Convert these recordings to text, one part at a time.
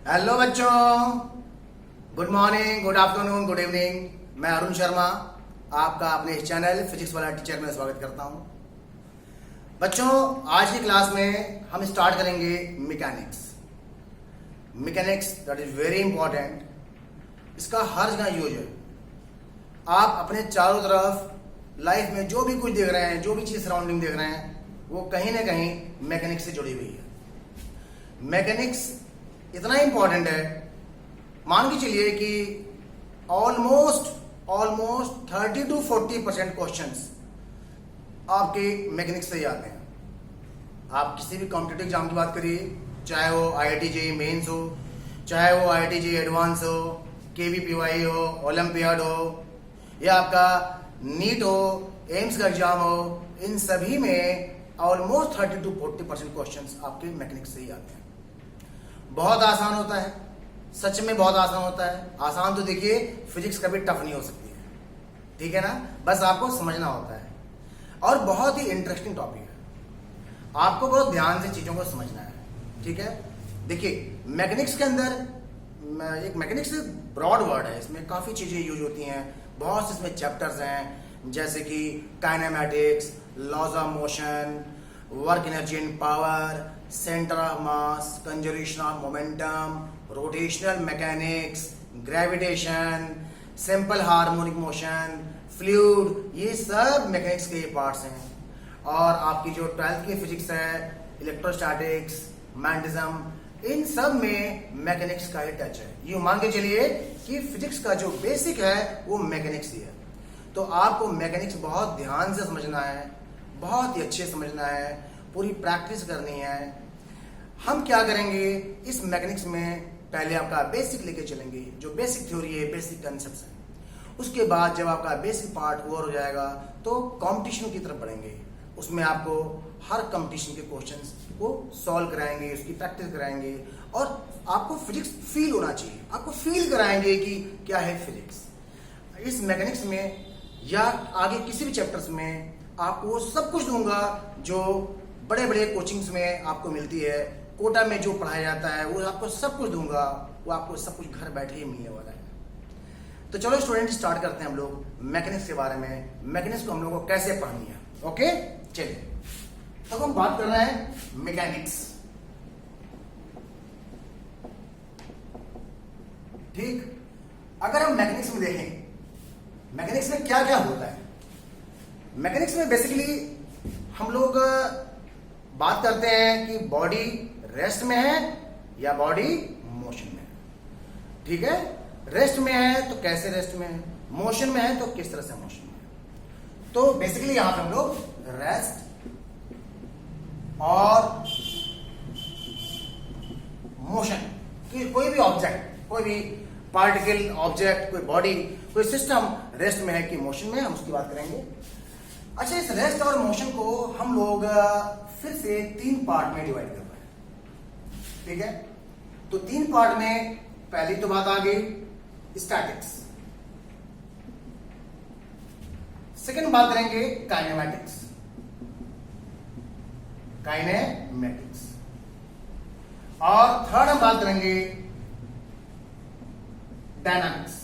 Hello बच्चों, good morning, good afternoon, good evening. मैं अरुण शर्मा आपका अपने इस चैनल फिजिक्स वाला टीचर में स्वागत करता हूं। बच्चों, आज की क्लास में हम स्टार्ट करेंगे mechanics. Mechanics that is very important. इसका हर जगह यूज है। आप अपने चारों तरफ लाइफ में जो भी कुछ देख रहे हैं, जो भी चीज सराउंडिंग देख रहे हैं, वो कहीं ना कहीं मैकेनिक्स से जुड़ी हुई है। मैकेनिक्स इतना इंपॉर्टेंट है, मान के चलिए कि ऑलमोस्ट 30 to 40% क्वेश्चंस आपके मैकेनिक्स से ही आते हैं। आप किसी भी कॉम्पिटिटिव एग्जाम की बात करिए, चाहे वो IIT JEE मेंस हो, चाहे वो IIT JEE एडवांस हो, KVPY हो, ओलंपियाड हो, या आपका नीट हो, एम्स का एग्जाम हो, इन सभी में ऑलमोस्ट 30 to 40% क्वेश्चंस आपके मैकेनिक्स से ही आते हैं। बहुत आसान होता है, सच में बहुत आसान होता है। आसान तो देखिए, फिजिक्स कभी टफ नहीं हो सकती है, ठीक है ना। बस आपको समझना होता है और बहुत ही इंटरेस्टिंग टॉपिक है। आपको बहुत ध्यान से चीजों को समझना है, ठीक है। देखिए, मैकेनिक्स के अंदर एक मैकेनिक्स ब्रॉड वर्ड है, इसमें काफी चीजें यूज होती हैं। बहुत से इसमें चैप्टर्स हैं, जैसे कि kinematics, laws of motion, work energy and power, centre of mass, conservation of momentum, rotational mechanics, gravitation, simple harmonic motion, fluid, ये सब मैकेनिक्स के पार्ट्स हैं। और आपकी जो 12th की फिजिक्स है, इलेक्ट्रोस्टैटिक्स, मैग्नेटिज्म, इन सब में मैकेनिक्स का ही टच है। ये मान के चलिए कि फिजिक्स का जो बेसिक है वो मैकेनिक्स ही है। तो आपको मैकेनिक्स बहुत ध्यान से समझना है, बहुत ही अच्छे समझना है, पूरी प्रैक्टिस करनी है। हम क्या करेंगे इस मैकेनिक्स में, पहले आपका बेसिक लेके चलेंगे, जो बेसिक थ्योरी है, बेसिक कंसेप्ट्स है। उसके बाद जब आपका बेसिक पार्ट ओवर हो जाएगा तो कंपटीशन की तरफ बढ़ेंगे। उसमें आपको हर कंपटीशन के क्वेश्चंस को सॉल्व कराएंगे, उसकी प्रैक्टिस कराएंगे, और आपको फिजिक्स फील होना चाहिए। आपको फील कराएंगे कि क्या है फिजिक्स। इस मैकेनिक्स में या आगे किसी भी चैप्टर्स में आपको वो सब कुछ दूंगा जो बड़े बड़े कोचिंग्स में आपको मिलती है। कोटा में जो पढ़ाया जाता है वो आपको सब कुछ दूंगा, वो आपको सब कुछ घर बैठे ही मिलने वाला है। तो चलो स्टूडेंट, स्टार्ट करते हैं हम लोग मैकेनिक्स के बारे में। मैकेनिक्स को हम लोगों को कैसे पढ़नी है, ओके। चलिए, तो हम बात कर रहे हैं मैकेनिक्स, ठीक। अगर हम मैकेनिक्स में देखें, मैकेनिक्स में क्या क्या होता है। मैकेनिक्स में बेसिकली हम लोग बात करते हैं कि बॉडी रेस्ट में है या बॉडी मोशन में है, ठीक है। रेस्ट में है तो कैसे रेस्ट में है, मोशन में है तो किस तरह से मोशन में है। तो बेसिकली यहां पे हम लोग रेस्ट और मोशन कि कोई भी ऑब्जेक्ट, कोई भी पार्टिकल, ऑब्जेक्ट, कोई बॉडी, कोई सिस्टम रेस्ट में है कि मोशन में है, हम उसकी बात करेंगे। अच्छा, इस रेस्ट और मोशन को हम लोग फिर से 3 पार्ट में डिवाइड कर रहे हैं, ठीक है। तो 3 पार्ट में पहली तो बात आ गई स्टैटिक्स, सेकंड बात करेंगे काइनेमैटिक्स, और थर्ड हम बात करेंगे डायनामिक्स।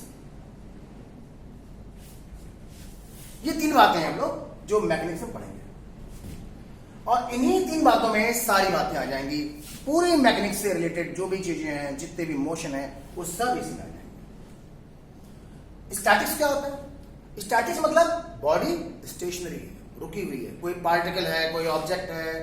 ये 3 बातें हैं हम लोग जो मैकेनिक्स में पढ़ेंगे, और इन्हीं 3 बातों में सारी बातें आ जाएंगी। पूरी मैकेनिक्स से रिलेटेड जो भी चीजें हैं, जितने भी मोशन है, वो सब इसी में आ जाएंगे। स्टैटिक्स क्या होता है? स्टैटिक्स मतलब बॉडी स्टेशनरी है, रुकी हुई है। कोई पार्टिकल है, कोई ऑब्जेक्ट है,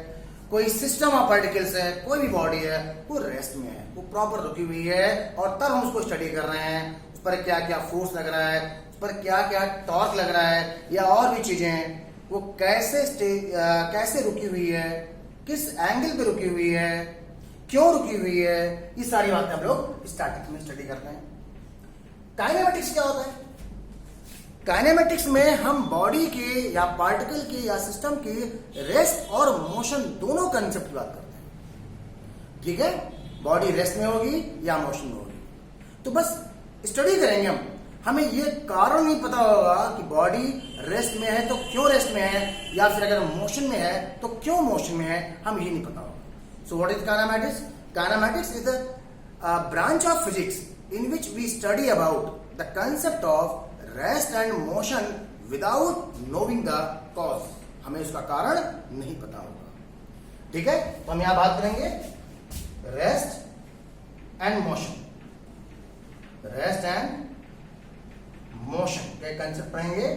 कोई सिस्टम ऑफ पार्टिकल्स है, कोई भी बॉडी है, वो रेस्ट में है, वो प्रॉपर रुकी हुई है। और तब हम उसको स्टडी कर रहे हैं, उस पर क्या क्या फोर्स लग रहा है, उस पर क्या क्या टॉर्क लग रहा है, या और भी चीजें हैं, वो कैसे रुकी हुई है, किस एंगल पे रुकी हुई है, क्यों रुकी हुई है, ये सारी बातें हम लोग स्टैटिक्स में स्टडी करते हैं। काइनेमैटिक्स क्या होता है? काइनेमैटिक्स में हम बॉडी के या पार्टिकल के या सिस्टम के रेस्ट और मोशन दोनों कंसेप्ट की बात करते हैं, ठीक है। बॉडी रेस्ट में होगी या मोशन में होगी, तो बस स्टडी करेंगे हम। हमें ये कारण नहीं पता होगा कि बॉडी रेस्ट में है तो क्यों रेस्ट में है, या फिर अगर मोशन में है तो क्यों मोशन में है, हम ये नहीं पता होगा। So what is kinematics? Kinematics is the branch of physics in which we study about the concept of rest and motion without knowing the cause. हमें उसका कारण नहीं पता होगा। ठीक है, तो हम यहां बात करेंगे rest and motion, rest and motion के कंसेप्ट पढ़ेंगे।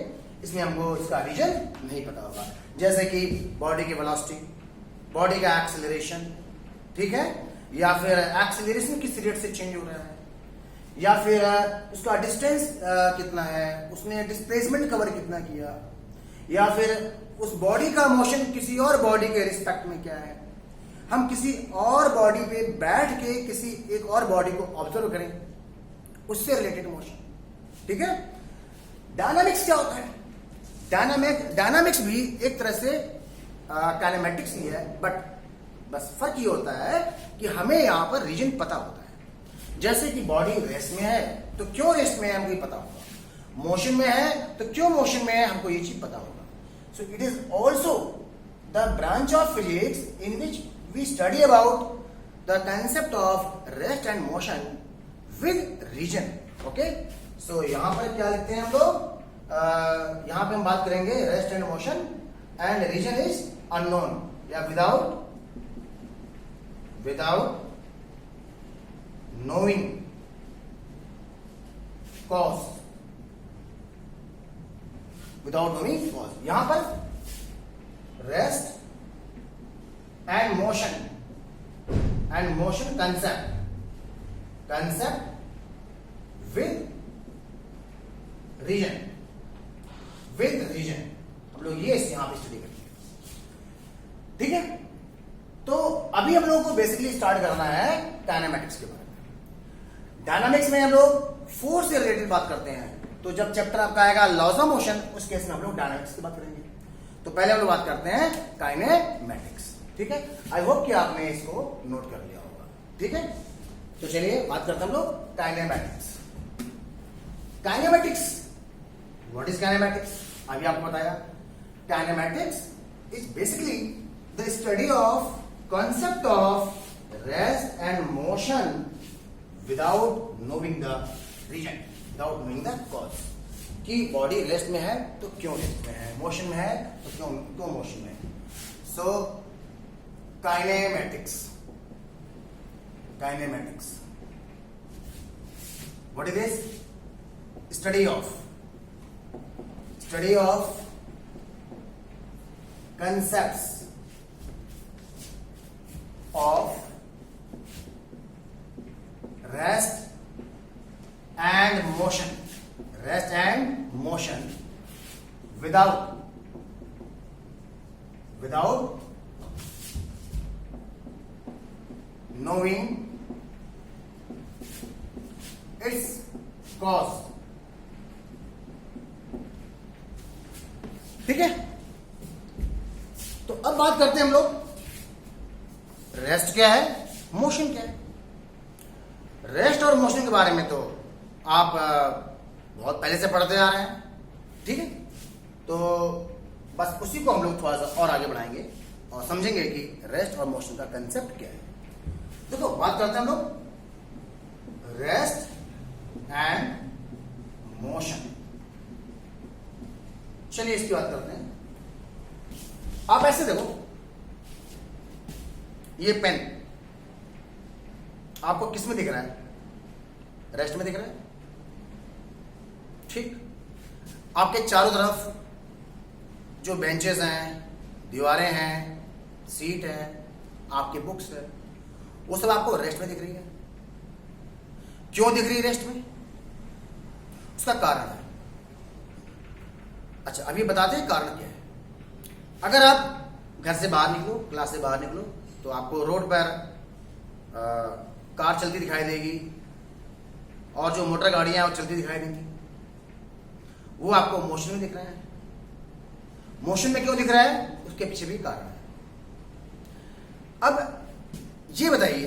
इसमें हमको इसका रीजन नहीं पता होगा, जैसे कि बॉडी की वेलोसिटी, बॉडी का एक्सेलरेशन, ठीक है, या फिर एक्सेलरेशन किस रेट से चेंज हो रहा है, या फिर उसका डिस्टेंस कितना है, उसने डिस्प्लेसमेंट कवर कितना किया, या फिर उस बॉडी का मोशन किसी और बॉडी के रिस्पेक्ट में क्या है। हम किसी और बॉडी पे बैठ के किसी एक और बॉडी को ऑब्जर्व करें, उससे रिलेटेड मोशन। ठीक है, डायनामिक्स क्या होता है? डायनामिक्स भी एक तरह से काइनेमेटिक्स ही है, बट बस फर्क ये होता है कि हमें यहां पर रीजन पता होता है। जैसे कि बॉडी रेस्ट में है तो क्यों रेस्ट में है हमको ये पता होगा, मोशन में है तो क्यों मोशन में है हमको ये चीज पता होगा। So it is also the branch of physics in which we study about the concept of rest and motion with reason. Okay, so यहां पर क्या लिखते हैं हम लोग, यहां पे हम बात करेंगे rest and motion and reason is unknown या without knowing cause, without knowing cause। यहां पर rest and motion concept with reason हम लोग ये यहां पे स्टडी करते हैं। ठीक है, तो अभी हम लोगों को बेसिकली स्टार्ट करना है काइनेमेटिक्स के बारे में। डायनामिक्स में हम लोग फोर्स से रिलेटेड बात करते हैं, तो जब चैप्टर आपका आएगा लॉज ऑफ मोशन, उस केस में हम लोग डायनामिक्स की बात करेंगे। तो पहले हम लोग बात करते हैं काइनेमेटिक्स। ठीक है, आई होप कि आपने इसको नोट कर लिया होगा। ठीक है, तो चलिए बात करते हैं हम लोग काइनेमेटिक्स। What is kinematics? अभी आपको बताया, kinematics is basically the study of concept of rest and motion without knowing the reason, without knowing the cause। कि बॉडी रेस्ट में है तो क्यों रेस्ट में है, मोशन में है तो क्यों मोशन में है। So kinematics what is this? Study of concepts of rest and motion without knowing its cause। ठीक है, तो अब बात करते हैं हम लोग रेस्ट क्या है, मोशन क्या है। रेस्ट और मोशन के बारे में तो आप बहुत पहले से पढ़ते आ रहे हैं। ठीक है, तो बस उसी को हम लोग थोड़ा सा और आगे बढ़ाएंगे और समझेंगे कि रेस्ट और मोशन का कंसेप्ट क्या है। देखो, बात करते हैं हम लोग रेस्ट एंड मोशन। चलिए इसकी बात करते हैं। आप ऐसे देखो, ये पेन आपको किस में दिख रहा है? रेस्ट में दिख रहा है। ठीक, आपके चारों तरफ जो बेंचेस हैं, दीवारें हैं, सीट है, आपके बुक्स है, वो सब आपको रेस्ट में दिख रही है। क्यों दिख रही है रेस्ट में? उसका कारण है। अच्छा, अभी बताते हैं कारण क्या है। अगर आप घर से बाहर निकलो, क्लास से बाहर निकलो, तो आपको रोड पर कार चलती दिखाई देगी और जो मोटर गाड़ियां वो चलती दिखाई देंगी। वो आपको मोशन में दिख रहा है। मोशन में क्यों दिख रहा है? उसके पीछे भी कारण है। अब ये बताइए,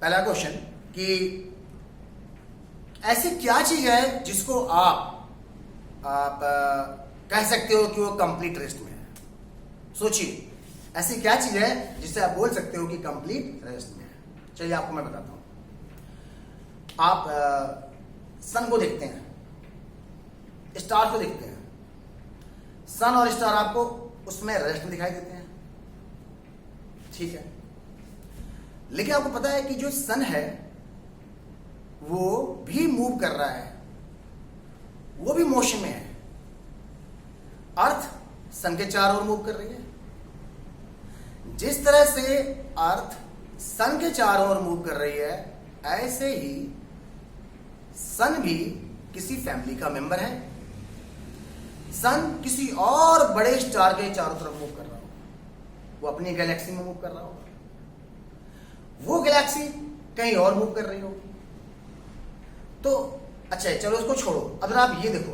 पहला क्वेश्चन, कि ऐसी क्या चीज है जिसको आप कह सकते हो कि वो कंप्लीट रेस्ट में है? सोचिए, ऐसी क्या चीज है जिससे आप बोल सकते हो कि कंप्लीट रेस्ट में है? चलिए आपको मैं बताता हूं। आप सन को देखते हैं, स्टार को देखते हैं, सन और स्टार आपको उसमें रेस्ट में दिखाई देते हैं, ठीक है। लेकिन आपको पता है कि जो सन है वो भी मूव कर रहा है, वो भी मोशन में है। अर्थ सन के चारों ओर मूव कर रही है। जिस तरह से अर्थ सन के चारों ओर मूव कर रही है, ऐसे ही सन भी किसी फैमिली का मेंबर है। सन किसी और बड़े स्टार के चारों तरफ मूव कर रहा होगा, वो अपनी गैलेक्सी में मूव कर रहा होगा, वो गैलेक्सी कहीं और मूव कर रही होगी। तो अच्छा चलो उसको छोड़ो, अगर आप ये देखो,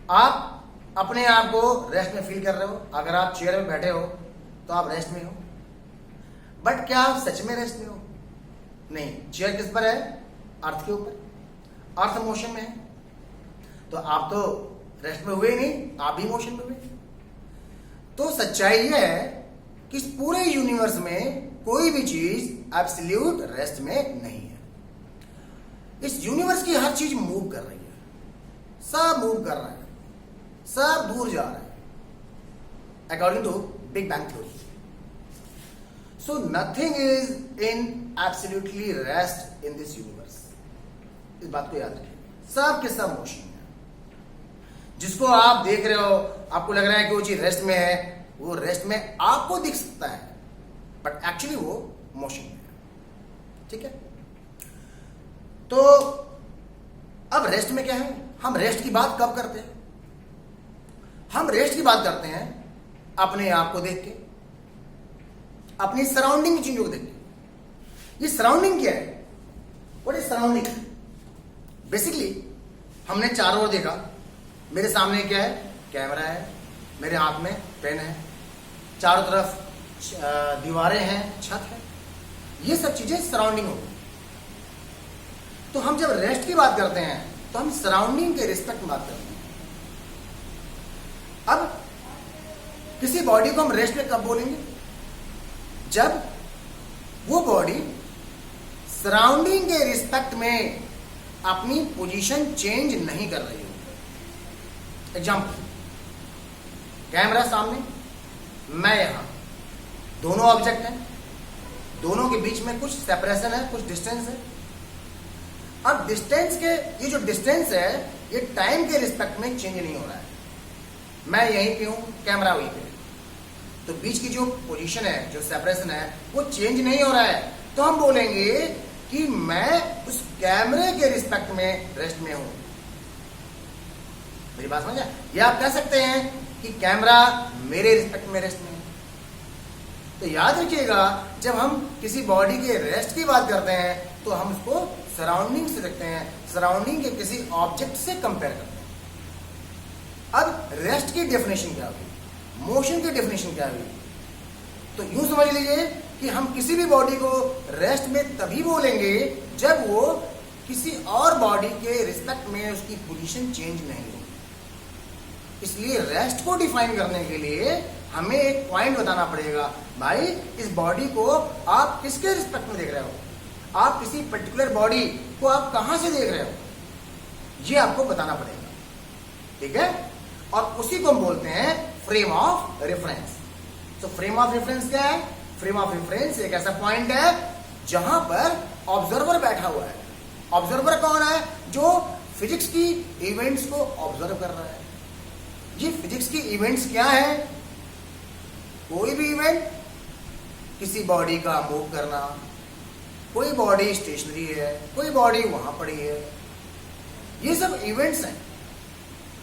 आप अपने आप को रेस्ट में फील कर रहे हो। अगर आप चेयर में बैठे हो तो आप रेस्ट में हो, बट क्या आप सच में रेस्ट में हो? नहीं। चेयर किस पर है? अर्थ के ऊपर। अर्थ मोशन में है, तो आप तो रेस्ट में हुए ही नहीं, आप भी मोशन में हुए। तो सच्चाई यह है कि इस पूरे यूनिवर्स में कोई भी चीज एब्सोल्यूट रेस्ट में नहीं है। इस यूनिवर्स की हर चीज मूव कर रही है, सब मूव कर रहा है, सब दूर जा रहा है, according to big bang theory. So nothing is in absolutely rest in this universe. इस बात को याद रखिए, सब के सब मोशन में। जिसको आप देख रहे हो, आपको लग रहा है कि वो चीज रेस्ट में है, वो रेस्ट में आपको दिख सकता है, बट एक्चुअली वो मोशन में है, ठीक है। तो अब रेस्ट में क्या है? हम रेस्ट की बात कब करते हैं? हम रेस्ट की बात करते हैं अपने आप को देख के, अपनी सराउंडिंग चीजों को देख के। ये सराउंडिंग क्या है? What is surrounding? बेसिकली हमने चारों ओर देखा, मेरे सामने क्या है? कैमरा है, मेरे हाथ में पेन है, चारों तरफ दीवारें हैं, छत है, ये सब चीजें सराउंडिंग हो गई। तो हम जब रेस्ट की बात करते हैं तो हम सराउंडिंग के रिस्पेक्ट में बात करते हैं। अब किसी बॉडी को हम रेस्ट में कब बोलेंगे? जब वो बॉडी सराउंडिंग के रिस्पेक्ट में अपनी पोजीशन चेंज नहीं कर रही हो। एग्जाम्पल, कैमरा सामने, मैं यहां, दोनों ऑब्जेक्ट हैं, दोनों के बीच में कुछ सेपरेशन है, कुछ डिस्टेंस है। अब डिस्टेंस के, ये जो डिस्टेंस है ये टाइम के रिस्पेक्ट में चेंज नहीं हो रहा है। मैं यहीं पे हूं, कैमरा वहीं पे, तो बीच की जो पोजीशन है, जो सेपरेशन है, वो चेंज नहीं हो रहा है। तो हम बोलेंगे कि मैं उस कैमरे के रिस्पेक्ट में रेस्ट में हूं। मेरी बात समझा? या आप कह सकते हैं कि कैमरा मेरे रिस्पेक्ट में रेस्ट में है। तो याद रखिएगा, जब हम किसी बॉडी के रेस्ट की बात करते हैं तो हम उसको सराउंडिंग से देखते हैं, सराउंडिंग के किसी ऑब्जेक्ट से कंपेयर करते हैं। अब रेस्ट की डेफिनेशन क्या हुई, मोशन की डेफिनेशन क्या हुई? तो यूं समझ लीजिए कि हम किसी भी बॉडी को रेस्ट में तभी बोलेंगे जब वो किसी और बॉडी के रिस्पेक्ट में उसकी पोजीशन चेंज नहीं हो। इसलिए रेस्ट को डिफाइन करने के लिए हमें एक पॉइंट बताना पड़ेगा। भाई, इस बॉडी को आप किसके रिस्पेक्ट में देख रहे हो? आप किसी पर्टिकुलर बॉडी को आप कहां से देख रहे हो, ये आपको बताना पड़ेगा, ठीक है। और उसी को हम बोलते हैं फ्रेम ऑफ रेफरेंस। तो फ्रेम ऑफ रेफरेंस क्या है? फ्रेम ऑफ रेफरेंस एक ऐसा पॉइंट है जहां पर ऑब्जर्वर बैठा हुआ है। ऑब्जर्वर कौन है? जो फिजिक्स की इवेंट्स को ऑब्जर्व कर रहा है। ये फिजिक्स की इवेंट्स क्या है? कोई भी इवेंट, किसी बॉडी का मूव करना, कोई बॉडी स्टेशनरी है, कोई बॉडी वहां पड़ी है, ये सब इवेंट्स हैं।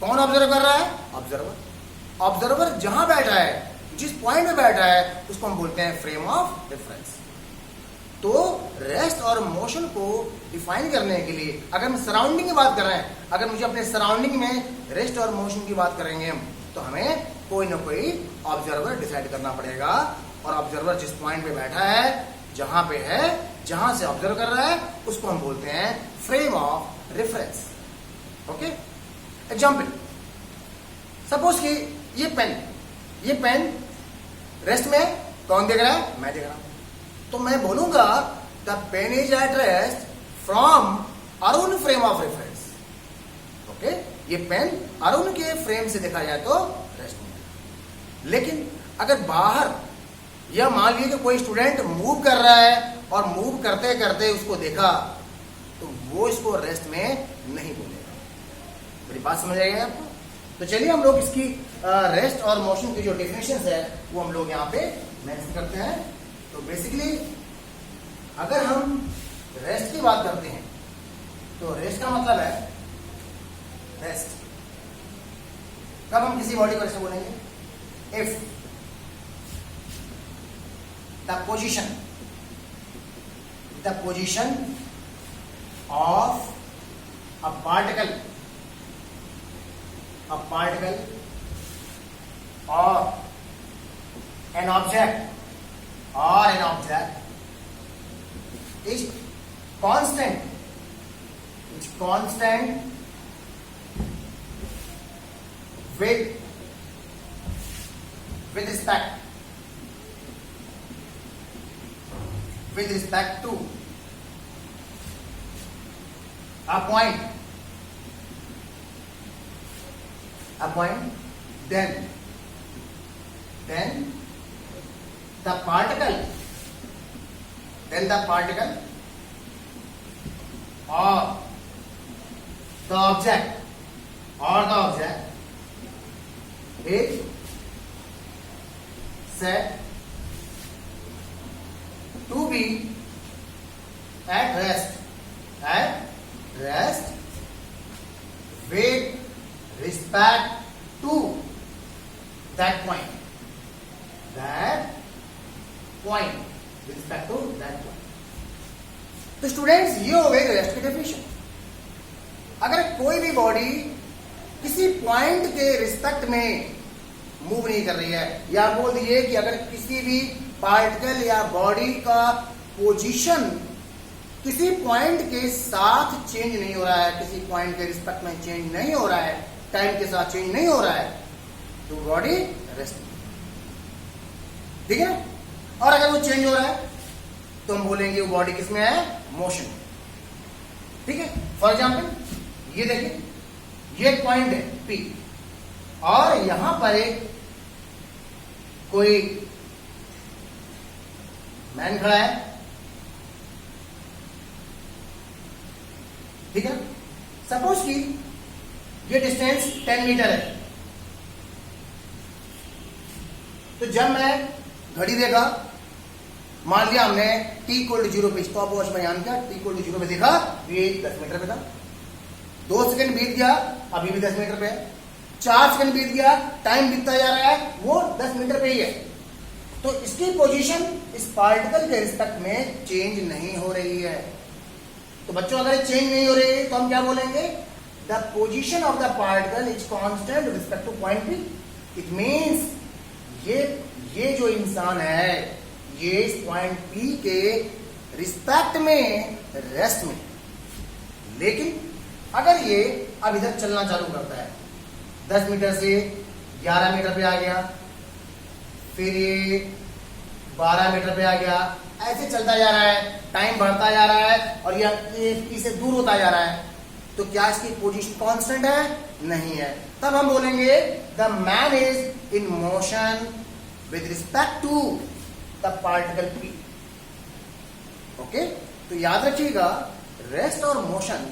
कौन ऑब्जर्व कर रहा है? ऑब्जर्वर। ऑब्जर्वर जहां बैठा है, जिस पॉइंट पे बैठा है, उसको हम बोलते हैं फ्रेम ऑफ रेफरेंस। तो रेस्ट और मोशन को डिफाइन करने के लिए अगर हम सराउंडिंग की बात कर रहे हैं, अगर मुझे अपने सराउंडिंग में रेस्ट और मोशन की बात करेंगे हम, तो हमें कोई ना कोई ऑब्जर्वर डिसाइड करना पड़ेगा। और ऑब्जर्वर जिस पॉइंट पे बैठा है, जहां पे है, जहां से ऑब्जर्व कर रहा है, उसको हम बोलते हैं frame of reference. Okay, example, suppose कि ये पेन रेस्ट में कौन देख रहा है? मैं देख रहा हूं। तो मैं बोलूंगा the pen is at rest from of reference. Okay, ये पेन अरुण के फ्रेम से देखा जाए तो रेस्ट में है। लेकिन अगर बाहर या मान लीजिए कि कोई स्टूडेंट मूव कर रहा है और मूव करते करते उसको देखा तो वो इसको रेस्ट में नहीं बोलेगा। मेरी बात समझ आएगी आपको? तो चलिए हम लोग इसकी रेस्ट और मोशन की जो डेफिनेशन है वो हम लोग यहाँ पे मेंशन करते हैं। तो बेसिकली अगर हम रेस्ट की बात करते हैं तो रेस्ट का मतलब है रेस्ट। कब हम किसी बॉडी को रेस्ट बोलेंगे? If the position of a particle or an object is constant with respect to a point, then the particle or the object is said to be at rest with respect to that point with respect to that point। तो students ये हो गई rest की definition. अगर कोई भी body किसी point के रिस्पेक्ट में मूव नहीं कर रही है, या बोल दीजिए कि अगर किसी भी पार्टिकल या बॉडी का पोजीशन किसी पॉइंट के साथ चेंज नहीं हो रहा है, किसी पॉइंट के रिस्पेक्ट में चेंज नहीं हो रहा है, टाइम के साथ चेंज नहीं हो रहा है, तो बॉडी रेस्ट में। ठीक है ना? और अगर वो चेंज हो रहा है तो हम बोलेंगे वो बॉडी किसमें है? मोशन। ठीक है? फॉर एग्जाम्पल ये देखिए, ये एक पॉइंट है P और यहां पर एक कोई मैन खड़ा है। ठीक है? सपोज कि ये डिस्टेंस 10 मीटर है। तो जब मैं घड़ी देखा, मान लिया हमने t=0 पे स्टॉप वॉच में ध्यान किया, t=0 पे देखा, ये 10 मीटर पे था। 2 सेकंड बीत गया, अभी भी 10 मीटर पे है। 4 सेकंड बीत गया, टाइम बीतता जा रहा है, वो 10 मीटर पे ही है। तो इसकी पोजीशन इस पार्टिकल के रिस्पेक्ट में चेंज नहीं हो रही है। तो बच्चों अगर चेंज नहीं हो रही है तो हम क्या बोलेंगे? The position of the particle is constant with respect two point P। It means ये जो इंसान है ये इस पॉइंट P के रिस्पेक्ट में रेस्ट में। लेकिन अगर ये अब इधर चलना चालू करता है, 10 मीटर से 11 मीटर पे आ गया, फिर ये 12 मीटर पे आ गया, ऐसे चलता जा रहा है, टाइम बढ़ता जा रहा है और ये P से दूर होता जा रहा है, तो क्या इसकी पोजीशन कांस्टेंट है? नहीं है। तब हम बोलेंगे the man is in motion with respect to the particle P। Okay? तो याद रखिएगा, रेस्ट और मोशन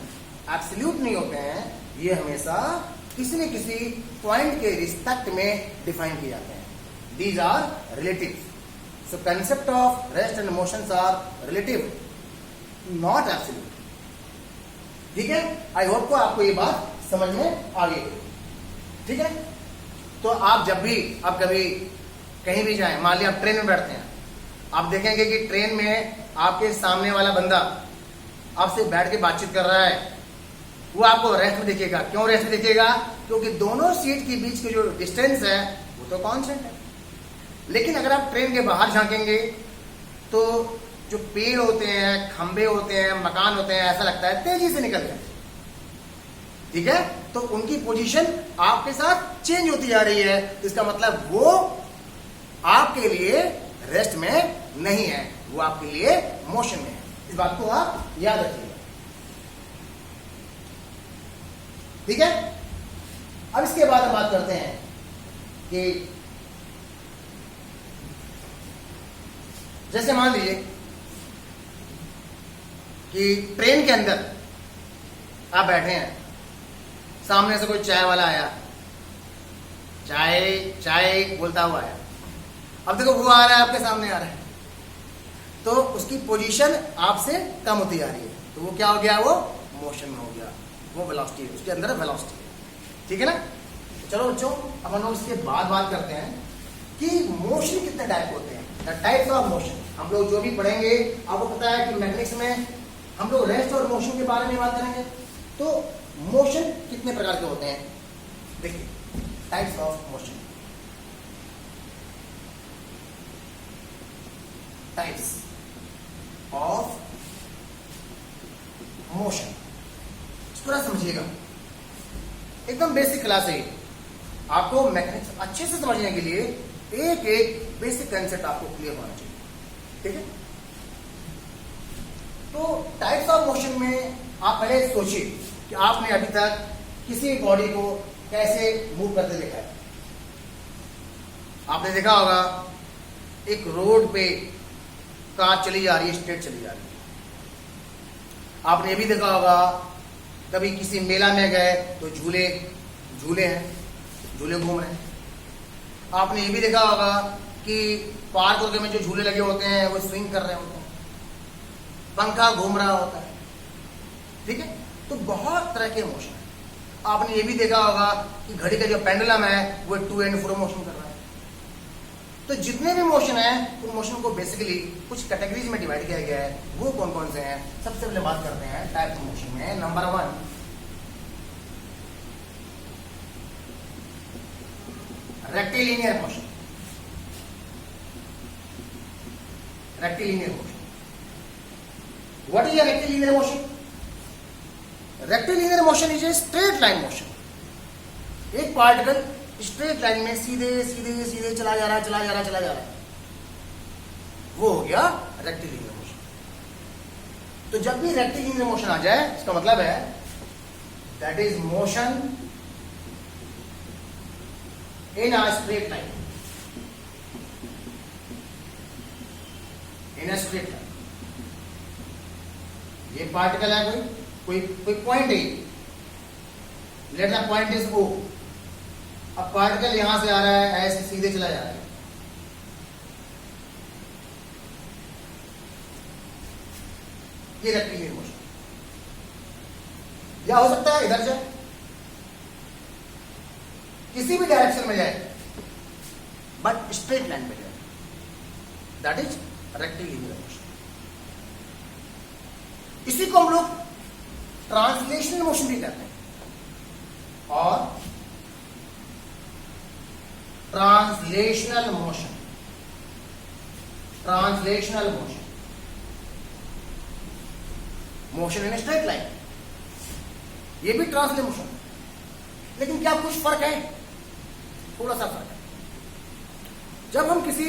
एब्सोल्यूट नहीं होते हैं, ये हमेशा किसी न किसी पॉइंट के रिस्पेक्ट में डिफाइन किए जाते हैं। These are relative. So concept of rest and motions are relative, not absolute. ठीक है? आई होप को आपको ये बात समझ में आ गई। ठीक है? तो आप जब भी आप कभी कहीं भी जाएं, मान लिया आप ट्रेन में बैठते हैं, आप देखेंगे कि ट्रेन में आपके सामने वाला बंदा आपसे बैठ के बातचीत कर रहा है, वो आपको रेस्ट में देखिएगा। क्यों रेस्ट में देखिएगा? क्योंकि दोनों सीट के बीच की जो डिस्टेंस है वो तो कांस्टेंट है। लेकिन अगर आप ट्रेन के बाहर झांकेंगे तो जो पेड़ होते हैं, खंबे होते हैं, मकान होते हैं, ऐसा लगता है तेजी से निकल गए। ठीक है? तो उनकी पोजीशन आपके साथ चेंज होती जा रही है। तो इसका मतलब वो आपके लिए रेस्ट में नहीं है, वो आपके लिए मोशन में है। इस बात को आप याद रखिएगा। ठीक है। अब इसके बाद हम बात करते हैं कि जैसे मान लीजिए कि ट्रेन के अंदर आप बैठे हैं, सामने से कोई चाय वाला आया, चाय चाय बोलता हुआ आया। अब देखो वो आ रहा है, आपके सामने आ रहा है, तो उसकी पोजीशन आपसे कम होती जा रही है, तो वो क्या हो गया, वो मोशन में हो गया, वो वेलोसिटी है, उसके अंदर वेलोसिटी है। ठीक है ना। चलो बच्चों, अब हम लोग इसके बाद बात करते हैं कि मोशन कितने टाइप होते हैं, द टाइप्स ऑफ मोशन। हम लोग जो भी पढ़ेंगे, आपको पता है कि मैकेनिक्स में हम लोग रेस्ट और मोशन के बारे में बात करेंगे। तो मोशन कितने प्रकार के होते हैं, देखिए, types of motion, types of motion. इसको ना समझिएगा, एकदम बेसिक क्लास है। आपको मैकेनिक्स अच्छे से समझने के लिए एक एक बेसिक कंसेप्ट आपको क्लियर होना चाहिए। ठीक है। तो टाइप्स ऑफ मोशन में आप पहले सोचिए कि आपने अभी तक किसी बॉडी को कैसे मूव करते देखा है। आपने देखा होगा एक रोड पे कार चली जा रही है, स्ट्रेट चली जा रही है। आपने ये भी देखा होगा कभी किसी मेला में गए तो झूले हैं, झूले घूम रहे हैं। आपने ये भी देखा होगा कि पार्क में जो झूले लगे होते हैं वो स्विंग कर रहे होते हैं, पंखा घूम रहा होता है। ठीक है। तो बहुत तरह के मोशन है। आपने ये भी देखा होगा कि घड़ी का जो पेंडुलम है वो टू एंड फ्रो मोशन कर रहा है। तो जितने भी मोशन है उन मोशन को बेसिकली कुछ कैटेगरीज में डिवाइड किया गया है। वो कौन कौन से हैं, सबसे पहले बात करते हैं टाइप ऑफ मोशन में। Number 1, rectilinear motion. Rectilinear motion, what is a rectilinear motion? Rectilinear motion is a straight line motion. एक पार्टिकल स्ट्रेट लाइन में सीधे सीधे सीधे चला जा रहा है, वो हो गया रेक्टिलिनियर मोशन। तो जब भी रेक्टिलिनियर मोशन आ जाए, इसका मतलब है that is motion in a straight line, in a straight line. ये पार्टिकल है, कोई पॉइंट है, let the point is O। अब पार्टिकल यहां से आ रहा है, ऐसे सीधे चला जा रहा है, ये रेक्टिलिनियर मोशन। या हो सकता है इधर जाए, किसी भी डायरेक्शन में जाए, बट स्ट्रेट लाइन पे जाए, दैट इज रेक्टिलिनियर मोशन। इसी को हम लोग ट्रांसलेशनल मोशन भी कहते हैं, और translational motion, translational motion, motion in straight line, ये भी ट्रांसलेशनल मोशन। लेकिन क्या कुछ फर्क है? थोड़ा सा फर्क है। जब हम किसी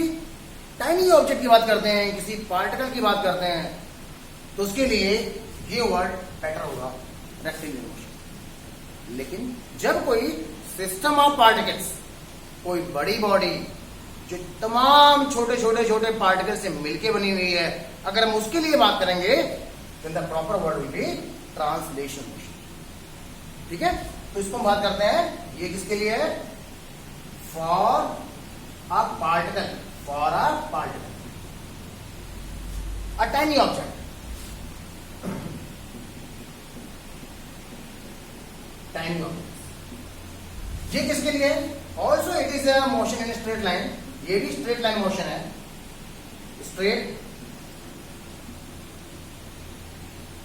टाइनी ऑब्जेक्ट की बात करते हैं, किसी पार्टिकल की बात करते हैं, तो उसके लिए ये वर्ड बेटर होगा, रेक्टिलिनियर मोशन। लेकिन जब कोई सिस्टम ऑफ पार्टिकल्स, कोई बड़ी बॉडी जो तमाम छोटे छोटे छोटे पार्टिकल से मिलकर बनी हुई है, अगर हम उसके लिए बात करेंगे, then the proper word will be translation motion। ठीक है। तो इसको हम बात करते हैं, ये किसके लिए है? For a particle, for a particle, a tiny object, tiny object. ये किसके लिए? Also it is a motion in straight line, ये भी स्ट्रेट लाइन मोशन है, स्ट्रेट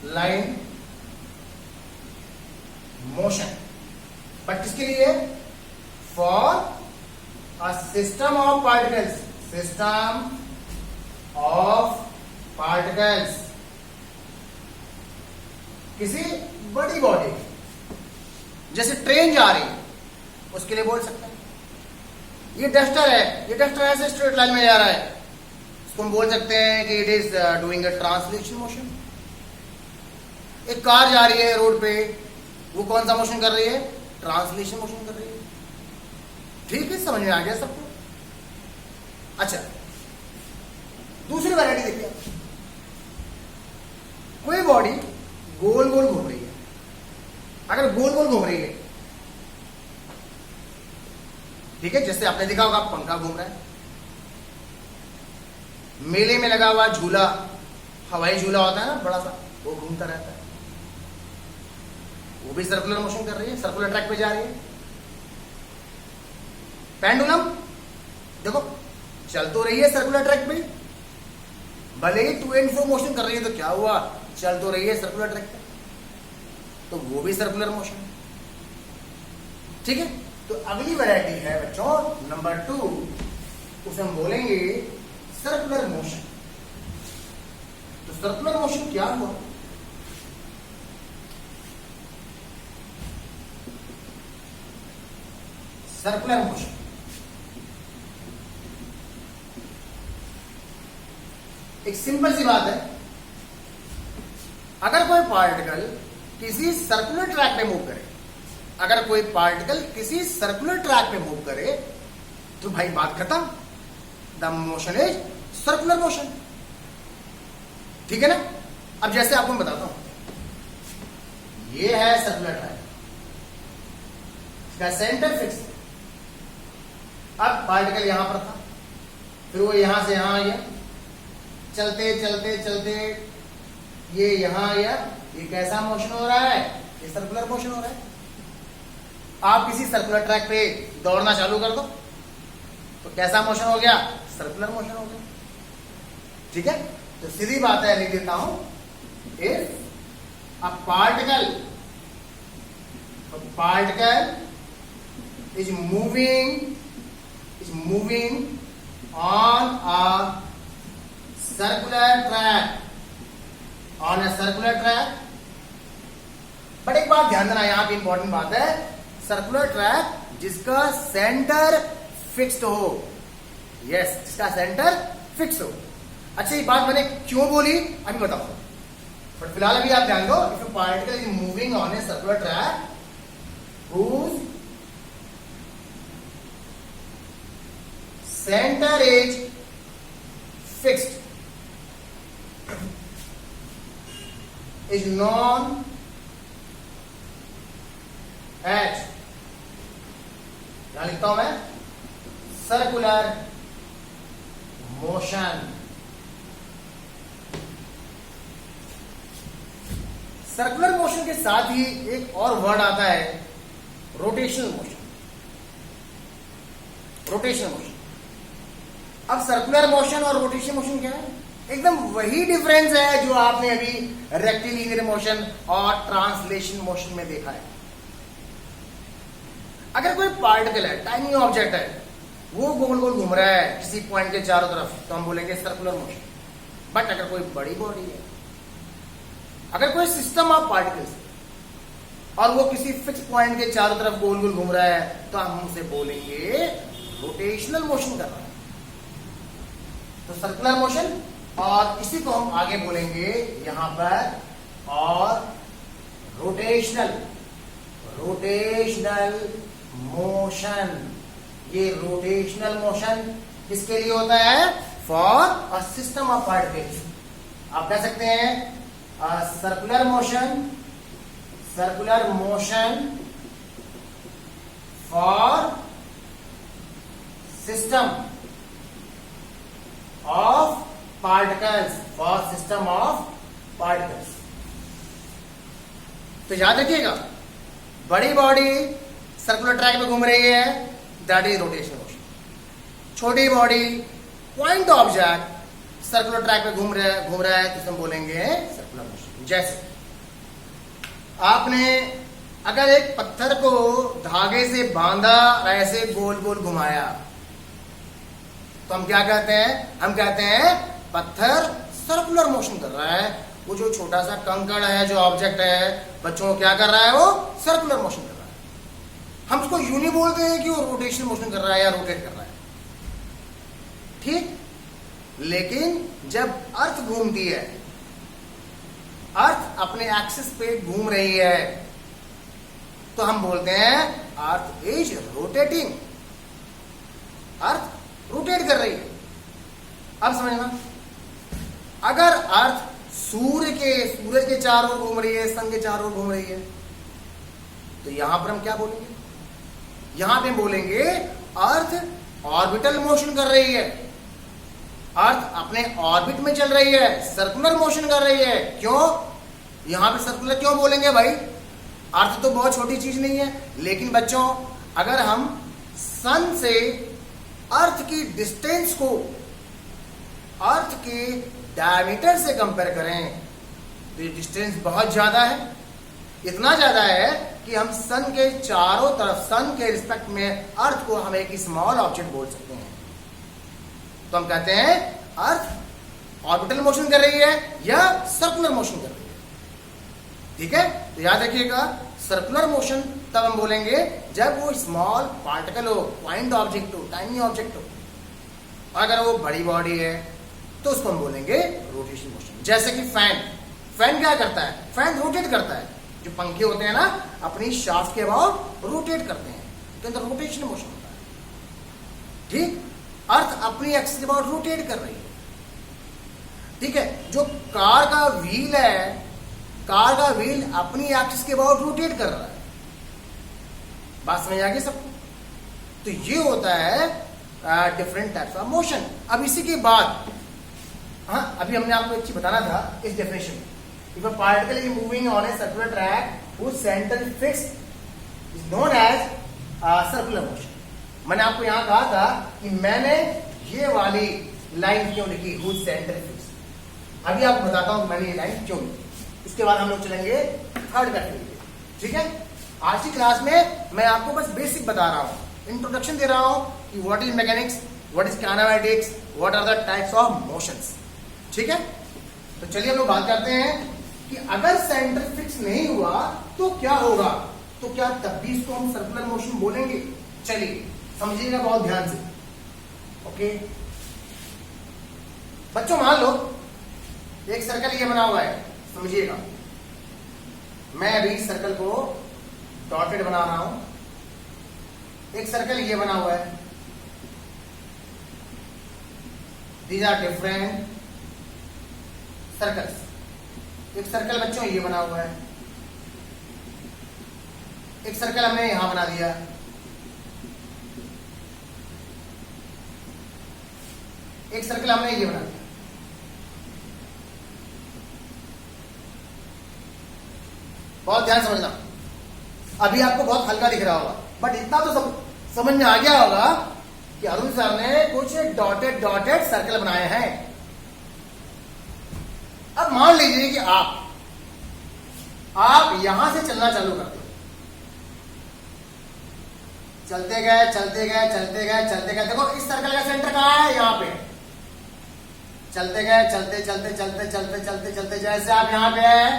लाइन मोशन, बट किसके लिए? For a system of particles, system of particles, किसी बड़ी बॉडी, जैसे ट्रेन जा रही है, उसके लिए बोल सकते हैं। ये डस्टर है, ये डस्टर ऐसे स्ट्रेट लाइन में जा रहा है, इसको हम बोल सकते हैं कि it is doing a translation motion. एक कार जा रही है रोड पे, वो कौन सा मोशन कर रही है? ट्रांसलेशन मोशन कर रही है। ठीक है, समझ में आ गया सबको? अच्छा, दूसरी वैरायटी देखिए, कोई बॉडी गोल गोल घूम रही है। अगर गोल गोल घूम रही है, ठीक है, जैसे आपने देखा होगा पंखा घूम रहा है, मेले में लगा हुआ झूला, हवाई झूला होता है ना बड़ा सा, वो घूमता रहता है, वो भी सर्कुलर मोशन कर रही है, सर्कुलर ट्रैक पे जा रही है। पेंडुलम देखो चल तो रही है सर्कुलर ट्रैक पे, भले ही टू एंड फ्रो मोशन कर रही है, तो क्या हुआ, चल तो रही है सर्कुलर ट्रैक पे, तो वो भी सर्कुलर मोशन। ठीक है, तो अगली वैरायटी है बच्चों नंबर 2, उसे हम बोलेंगे सर्कुलर मोशन। तो सर्कुलर मोशन क्या हुआ? सर्कुलर मोशन एक सिंपल सी बात है, अगर कोई पार्टिकल किसी सर्कुलर ट्रैक पे मूव करे, अगर कोई पार्टिकल किसी सर्कुलर ट्रैक पे मूव करे, तो भाई बात खत्म, the motion is circular motion. ठीक है ना? अब जैसे आपको मैं बताता हूं, ये है सर्कुलर ट्रैक, इसका सेंटर फिक्स है। अब पार्टिकल यहां पर था, फिर वो यहां से यहां आ गया, चलते चलते चलते ये यहां आया, ये कैसा मोशन हो रहा है? ये सर्कुलर मोशन हो रहा है। आप किसी सर्कुलर ट्रैक पे दौड़ना चालू कर दो, तो कैसा मोशन हो गया? सर्कुलर मोशन हो गया। ठीक है, तो सीधी बात है, लिख देता हूं, if a particle is moving on a circular track, but एक बात ध्यान देना, यहां पे इंपॉर्टेंट बात है, सर्कुलर ट्रैक जिसका सेंटर फिक्स्ड हो। यस, जिसका सेंटर फिक्स हो। अच्छा, ये बात मैंने क्यों बोली अभी बताओ, बट फिलहाल अभी आप ध्यान दो, if a particle is moving on a circular track whose center is fixed is known as, क्या लिखता हूं मैं? Circular motion. सर्कुलर मोशन के साथ ही एक और वर्ड आता है, रोटेशनल मोशन। रोटेशनल मोशन, अब सर्कुलर मोशन और रोटेशनल मोशन क्या है? एकदम वही डिफरेंस है जो आपने अभी रेक्टिलिनियर मोशन और ट्रांसलेशन मोशन में देखा है। अगर कोई पार्टिकल है, टाइनी ऑब्जेक्ट है, वो गोल गोल घूम रहा है किसी पॉइंट के चारों तरफ, तो हम बोलेंगे सर्कुलर मोशन। बट अगर कोई बड़ी बॉडी है, अगर कोई सिस्टम ऑफ पार्टिकल्स और वो किसी फिक्स पॉइंट के चारों तरफ गोल गोल घूम रहा है, तो हम उसे बोलेंगे रोटेशनल मोशन कर रहा है। तो सर्कुलर मोशन, और इसी को हम आगे बोलेंगे यहां पर, और रोटेशनल मोशन। ये रोटेशनल मोशन किसके लिए होता है? For a system of particles. आप कह सकते हैं circular motion for system of particles, तो याद रखिएगा, बड़ी बॉडी सर्कुलर ट्रैक में घूम रही है, दैट इज रोटेशनल मोशन। छोटी body point object circular track पे घूम रहा है, तो हम बोलेंगे सर्कुलर मोशन। जैसे आपने अगर एक पत्थर को धागे से बांधा, ऐसे गोल गोल घुमाया, तो हम क्या कहते हैं? हम कहते हैं पत्थर सर्कुलर मोशन कर रहा है। वो जो छोटा सा कंकड़ है, जो ऑब्जेक्ट है, बच्चों को क्या कर रहा है? वो सर्कुलर मोशन कर रहा है। हम उसको यूं नहीं बोलते हैं कि वो रोटेशन मोशन कर रहा है या रोटेट कर रहा है, ठीक? लेकिन जब अर्थ घूमती है, अर्थ अपने एक्सिस पे घूम रही है, तो हम बोलते हैं earth is rotating, earth rotate कर रही है। अब समझना, अगर अर्थ सूरज के चारों ओर घूम रही है, सन के चारों ओर घूम रही है, तो यहां पर हम क्या बोलेंगे? यहां पे बोलेंगे अर्थ ऑर्बिटल मोशन कर रही है, अर्थ अपने ऑर्बिट में चल रही है, सर्कुलर मोशन कर रही है। क्यों यहां पे सर्कुलर क्यों बोलेंगे भाई? अर्थ तो बहुत छोटी चीज नहीं है, लेकिन बच्चों अगर हम सन से अर्थ की डिस्टेंस को अर्थ के डायमीटर से कंपेयर करें तो ये डिस्टेंस बहुत ज्यादा है, इतना ज्यादा है कि हम सन के चारों तरफ, सन के रिस्पेक्ट में अर्थ को हम एक स्मॉल ऑब्जेक्ट बोल सकते हैं। तो हम कहते हैं अर्थ ऑर्बिटल मोशन कर रही है या सर्कुलर मोशन कर रही है। ठीक है, तो याद रखिएगा, सर्कुलर मोशन तब हम बोलेंगे जब वो स्मॉल पार्टिकल हो, पॉइंट ऑब्जेक्ट हो, टाइनी ऑब्जेक्ट हो। अगर वो बड़ी बॉडी है तो उसको हम बोलेंगे रोटेशन मोशन। जैसे कि फैन क्या करता है? फैन रोटेट करता है। जो पंखे होते हैं ना, अपनी शाफ्ट के अबाउट रोटेट करते हैं, तो अंदर रोटेशन मोशन होता है। ठीक, अर्थ अपनी एक्सिस के अबाउट रोटेट कर रही है। ठीक है, जो कार का व्हील है, कार का व्हील अपनी एक्सिस के अबाउट रोटेट कर रहा है। बात समझ आ गई सबको? तो ये होता है डिफरेंट टाइप्स ऑफ मोशन। अब इसी के बाद अभी हमने आपको एक चीज बताना था इस डेफिनेशन में। If a particle is moving on a circular track whose center is fixed is known as circular motion. मैंने आपको यहां कहा था कि मैंने ये वाली लाइन क्यों लिखी, whose center is fixed। अभी आपको बताता हूं मैंने ये लाइन क्यों लिखी। इसके बाद हम लोग चलेंगे थर्ड कैटेगरी। ठीक है, आज की क्लास में मैं आपको बस बेसिक बता रहा हूं, इंट्रोडक्शन दे रहा हूं कि what is mechanics, what is kinematics, what are the types of motions. ठीक है, तो चलिए हम लोग बात करते हैं कि अगर सेंटर फिक्स नहीं हुआ तो क्या होगा, तो क्या तब भी इसको हम सर्कुलर मोशन बोलेंगे? चलिए समझिएगा बहुत ध्यान से। ओके बच्चों, मान लो एक सर्कल ये बना हुआ है, समझिएगा। मैं अभी सर्कल को डॉटेड बना रहा हूं। एक सर्कल ये बना हुआ है, दीज आर डिफरेंट सर्कल्स। एक सर्कल बच्चों ये बना हुआ है, एक सर्कल हमने यहां बना दिया, एक सर्कल हमने ये बना दिया। बहुत ध्यान समझना, अभी आपको बहुत हल्का दिख रहा होगा, बट इतना तो समझ में आ गया होगा कि अरुण सर ने कुछ डॉटेड सर्कल बनाए हैं। अब मान लीजिए कि आप यहां से चलना चालू करते हो, चलते गए। देखो इस सर्कल का सेंटर कहां है? यहां पे। चलते गए, चलते जैसे आप यहां पे हैं,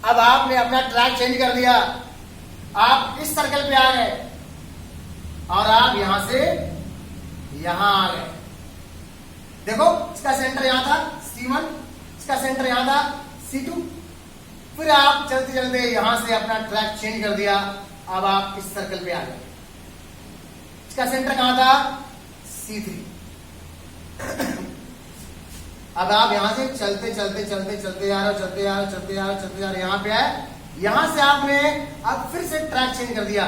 अब आपने अपना ट्रैक चेंज कर दिया, आप इस सर्कल पे आ गए और आप यहां से यहां आ गए। देखो इसका सेंटर यहां था C1, इसका सेंटर यहां था C2। फिर आप चलते यहां से अपना ट्रैक चेंज कर दिया, अब आप इस सर्कल पे आ गए। इसका सेंटर कहां था? C3। अब आप यहां से चलते आ रहे यहां पे आए, यहां से आपने अब फिर से ट्रैक चेंज कर दिया।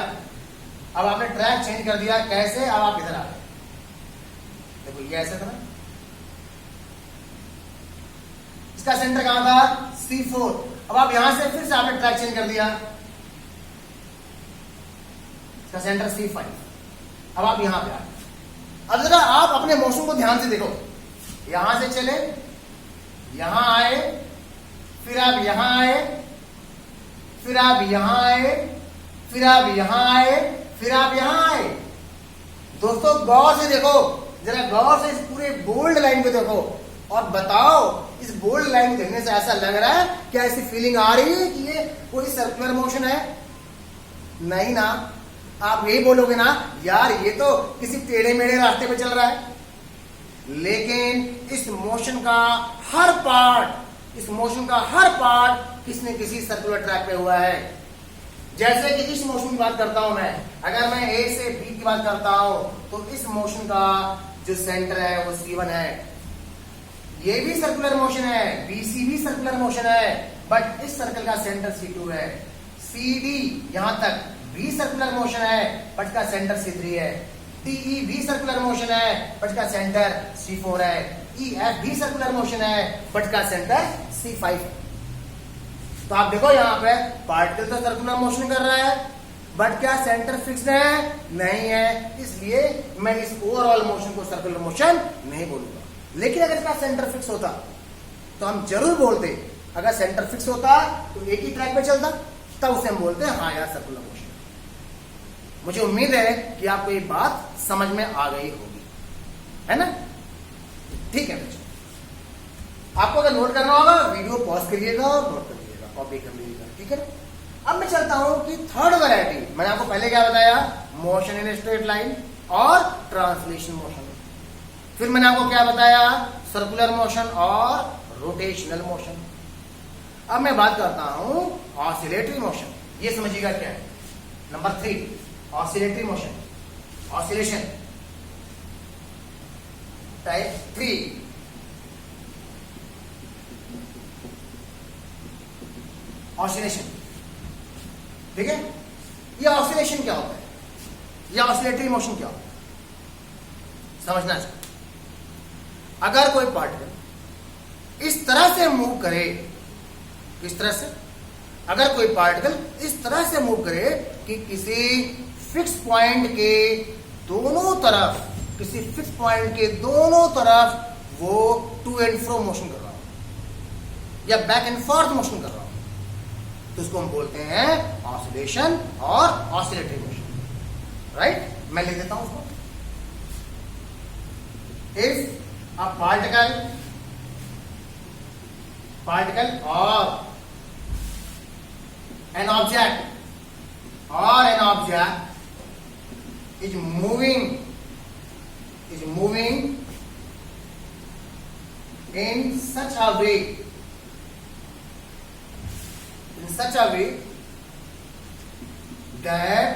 अब आपने ट्रैक चेंज कर दिया, कैसे? अब आप इधर आ गए। देखो ये ऐसे था ना, इसका सेंटर कहां था? C4। अब आप यहां से फिर से आपने ट्रैक चेंज कर दिया, इसका सेंटर C5। अब आप यहां पे आ गए। अब जरा आप अपने मोशन को ध्यान से देखो, यहां से चले, यहां आए, फिर आप यहां आए, फिर आप यहां आए, फिर आप यहां आए, फिर आप यहां आए। दोस्तों गौर से देखो, जरा गौर से इस पूरे बोल्ड लाइन को देखो और बताओ, इस बोल्ड लाइन को देखने से ऐसा लग रहा है, क्या ऐसी फीलिंग आ रही है कि ये कोई सर्कुलर मोशन है? नहीं ना। आप यही बोलोगे ना, यार ये तो किसी टेढ़े मेढ़े रास्ते पे चल रहा है। लेकिन इस मोशन का हर पार्ट किसी न किसी सर्कुलर ट्रैक पे हुआ है। जैसे कि इस मोशन की बात करता हूं मैं, अगर मैं ए से बी की बात करता हूं तो इस मोशन का जो सेंटर है वो C1 है। ये भी सर्कुलर मोशन है, BC भी सर्कुलर मोशन है, बट इस सर्कल का सेंटर C2 है। CD यहां तक भी सर्कुलर मोशन है, बट का सेंटर C3 है। DE भी सर्कुलर मोशन है, बट का सेंटर C4 है। EF भी सर्कुलर मोशन है, बट का सेंटर C5 है। तो आप देखो यहां पे पार्टिकल तो सर्कुलर मोशन कर रहा है, बट क्या सेंटर फिक्स्ड है? नहीं है, इसलिए मैं इस ओवरऑल मोशन को सर्कुलर मोशन नहीं बोलूंगा। लेकिन अगर इसका सेंटर फिक्स होता तो हम जरूर बोलते, अगर सेंटर फिक्स होता तो एक ही ट्रैक पे चलता, तब उसे हम बोलते हैं हाँ यार सर्कुलर मोशन। मुझे उम्मीद है कि आपको ये बात समझ में आ गई होगी, है ना? ठीक है बच्चों, आपको अगर नोट करना होगा वीडियो पॉज करिएगा और नोट करिएगा, कॉपी कर लीजिएगा, ठीक है? अब मैं चलता हूं कि थर्ड वैरायटी, मैंने आपको पहले क्या बताया, मोशन इन स्ट्रेट लाइन और ट्रांसलेशन मोशन। फिर मैंने आपको क्या बताया, सर्कुलर मोशन और रोटेशनल मोशन। अब मैं बात करता हूं ऑसिलेटरी मोशन। ये समझिएगा क्या है। Number 3 oscillatory motion, oscillation type 3। Oscillation, ठीक है? ये ऑसिलेशन क्या होता है, ये ऑसिलेटरी मोशन क्या होता है, समझना चाहिए। अगर कोई पार्टिकल इस तरह से मूव करे, किस तरह से, अगर कोई पार्टिकल इस तरह से मूव करे कि किसी फिक्स पॉइंट के दोनों तरफ, किसी फिक्स पॉइंट के दोनों तरफ वो टू एंड फ्रो मोशन कर रहा हो या बैक एंड फोर्थ मोशन कर रहा हो, तो उसको हम बोलते हैं ऑसिलेशन और ऑसिलेटरी मोशन, राइट? मैं लिख देता हूं उसको। If a particle or an object is moving in such a way that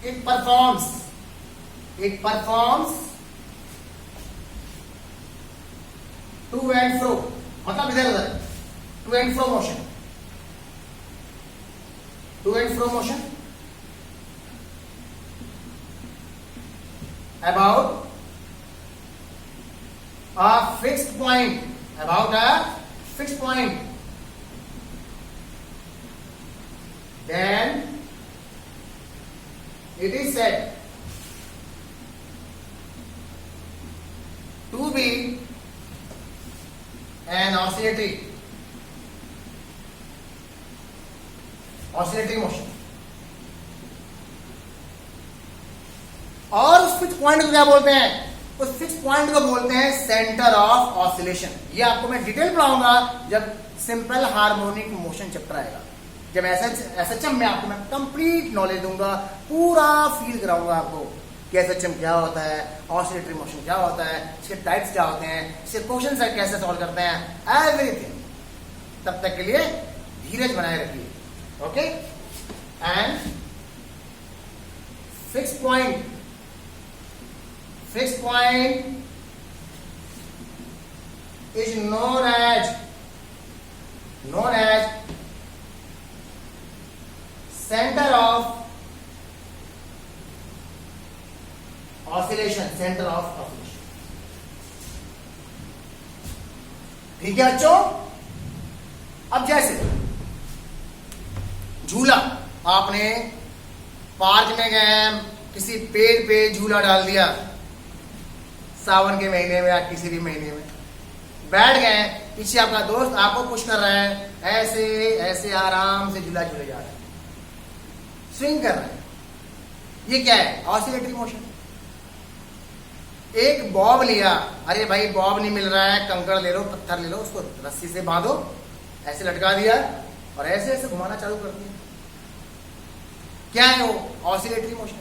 it performs to and fro, मतलब इधर उधर, to and fro motion, to and fro motion about a fixed point, about a fixed point, then it is said to be an oscillatory motion। और उस fix point को क्या बोलते हैं? उस फिक्स पॉइंट को बोलते हैं सेंटर ऑफ ऑसिलेशन। ये आपको मैं डिटेल पढ़ाऊंगा जब सिंपल हार्मोनिक मोशन चैप्टर आएगा। जब एसएचएम में आपको मैं कंप्लीट नॉलेज दूंगा, पूरा फील कराऊंगा आपको कि एसएचएम क्या होता है, ऑसिलेटरी मोशन क्या होता है, इसके टाइप्स क्या होते हैं, इसके क्वेश्चन कैसे सॉल्व करते हैं, एवरीथिंग। तब तक के लिए धीरज बनाए रखिए, okay? And fix point is known as center of oscillation, ठीक है बच्चों? अब जैसे झूला, आपने पार्क में गए, किसी पेड़ पे झूला डाल दिया, सावन के महीने में या किसी भी महीने में बैठ गए, पीछे आपका दोस्त आपको पुश कर रहा है, ऐसे ऐसे आराम से झूला झूले जा रहा है, स्विंग कर रहा है। ये क्या है? Oscillatory motion. एक बॉब लिया, अरे भाई बॉब नहीं मिल रहा है, कंकड़ ले लो, पत्थर ले लो, उसको रस्सी से बांधो, ऐसे लटका दिया और ऐसे ऐसे घुमाना चालू कर दिया। क्या है वो? Oscillatory motion.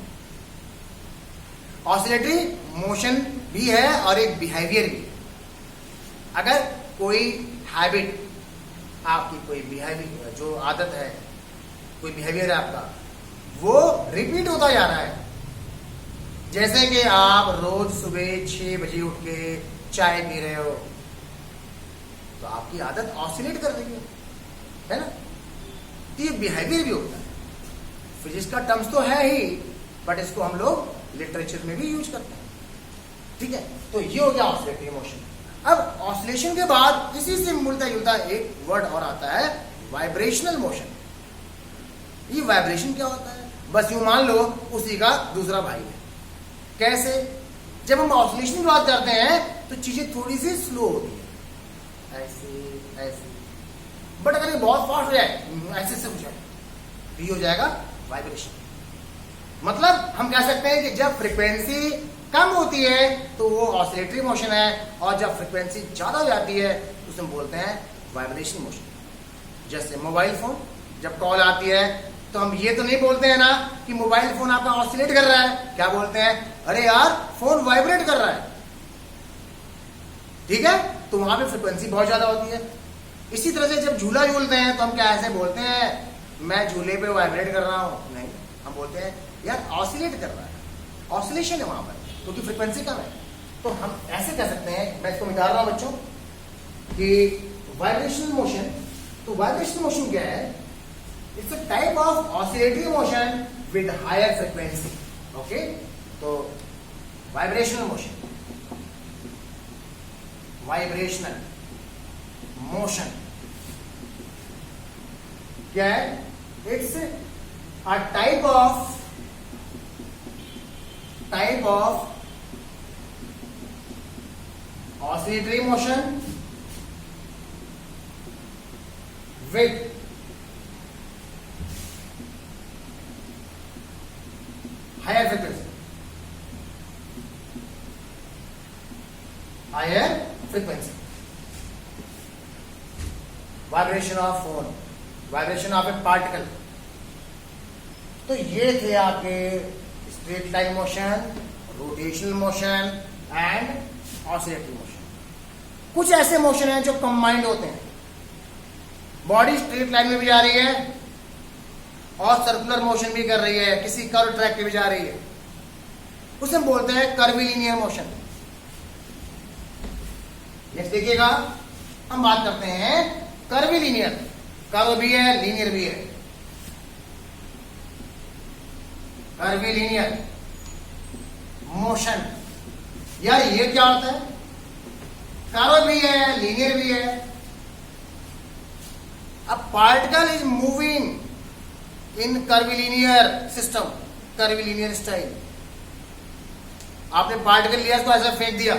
ऑसिलेटरी मोशन भी है और एक बिहेवियर भी। अगर कोई हैबिट, आपकी कोई बिहेवियर, जो आदत है, कोई बिहेवियर है आपका, वो रिपीट होता जा रहा है। जैसे कि आप रोज सुबह 6 बजे उठ के चाय पी रहे हो, तो आपकी आदत ऑसिलेट कर रही है ना? तो ये बिहेवियर भी होता है। फिजिक्स का टर्म्स तो है ही, बट इसको हम लोग लिटरेचर में भी यूज करते हैं। ठीक है, तो ये हो गया ऑसिलेटरी मोशन। अब ऑसिलेशन के बाद इसी से मिलता जुलता एक वर्ड और आता है, वाइब्रेशनल मोशन। ये वाइब्रेशन क्या होता है? बस यूं मान लो उसी का दूसरा भाई है। कैसे? जब हम ऑसिलेशन की बात करते हैं तो चीजें थोड़ी सी स्लो होती है, ऐसे ऐसे। बट अगर ये बहुत फास्ट हो जाए, ऐसे से हो जाए, तो ये हो जाएगा वाइब्रेशन। मतलब हम कह सकते हैं कि जब फ्रीक्वेंसी कम होती है तो वो ऑसिलेटरी मोशन है, और जब फ्रीक्वेंसी ज्यादा हो जाती है तो उसे हम बोलते हैं वाइब्रेशन मोशन। जैसे मोबाइल फोन, जब कॉल आती है तो हम ये तो नहीं बोलते हैं ना कि मोबाइल फोन आपका ऑसिलेट कर रहा है। क्या बोलते हैं? अरे यार फोन वाइब्रेट कर रहा है। ठीक है, तो वहां पे फ्रीक्वेंसी बहुत ज्यादा होती है। इसी तरह से जब झूला झूलते हैं तो हम क्या ऐसे बोलते हैं, मैं झूले पे वाइब्रेट कर रहा हूं? नहीं, हम बोलते हैं यार ऑसिलेट कर रहा है, ऑसिलेशन है वहां पर, क्योंकि फ्रीक्वेंसी कम है। तो हम ऐसे कह सकते हैं, मैं इसको मिटा रहा हूं बच्चों, कि वाइब्रेशनल मोशन। तो वाइब्रेशनल मोशन क्या है? It's a type of oscillatory motion with higher frequency. Okay, तो वाइब्रेशनल मोशन, वाइब्रेशनल मोशन क्या है? It's a type of oscillatory motion with higher frequency. Higher frequency. Vibration of phone, vibration of a particle. तो ये थे आपके straight line motion, rotational motion and oscillatory motion. कुछ ऐसे motion हैं जो कंबाइंड होते हैं। बॉडी स्ट्रेट लाइन में भी जा रही है और सर्कुलर मोशन भी कर रही है, किसी कर्व ट्रैक पे भी जा रही है, उसे हम बोलते हैं कर्विलिनियर मोशन। नेक्स्ट देखिएगा, हम बात करते हैं कर्विलिनियर। कर्व भी है, लीनियर भी है। कर्विलिनियर मोशन, यार ये क्या होता है? कर्व भी है, लीनियर भी है। अब particle is moving in curvilinear system, curvilinear style. आपने पार्टिकल लिया, इसको ऐसा फेंक दिया,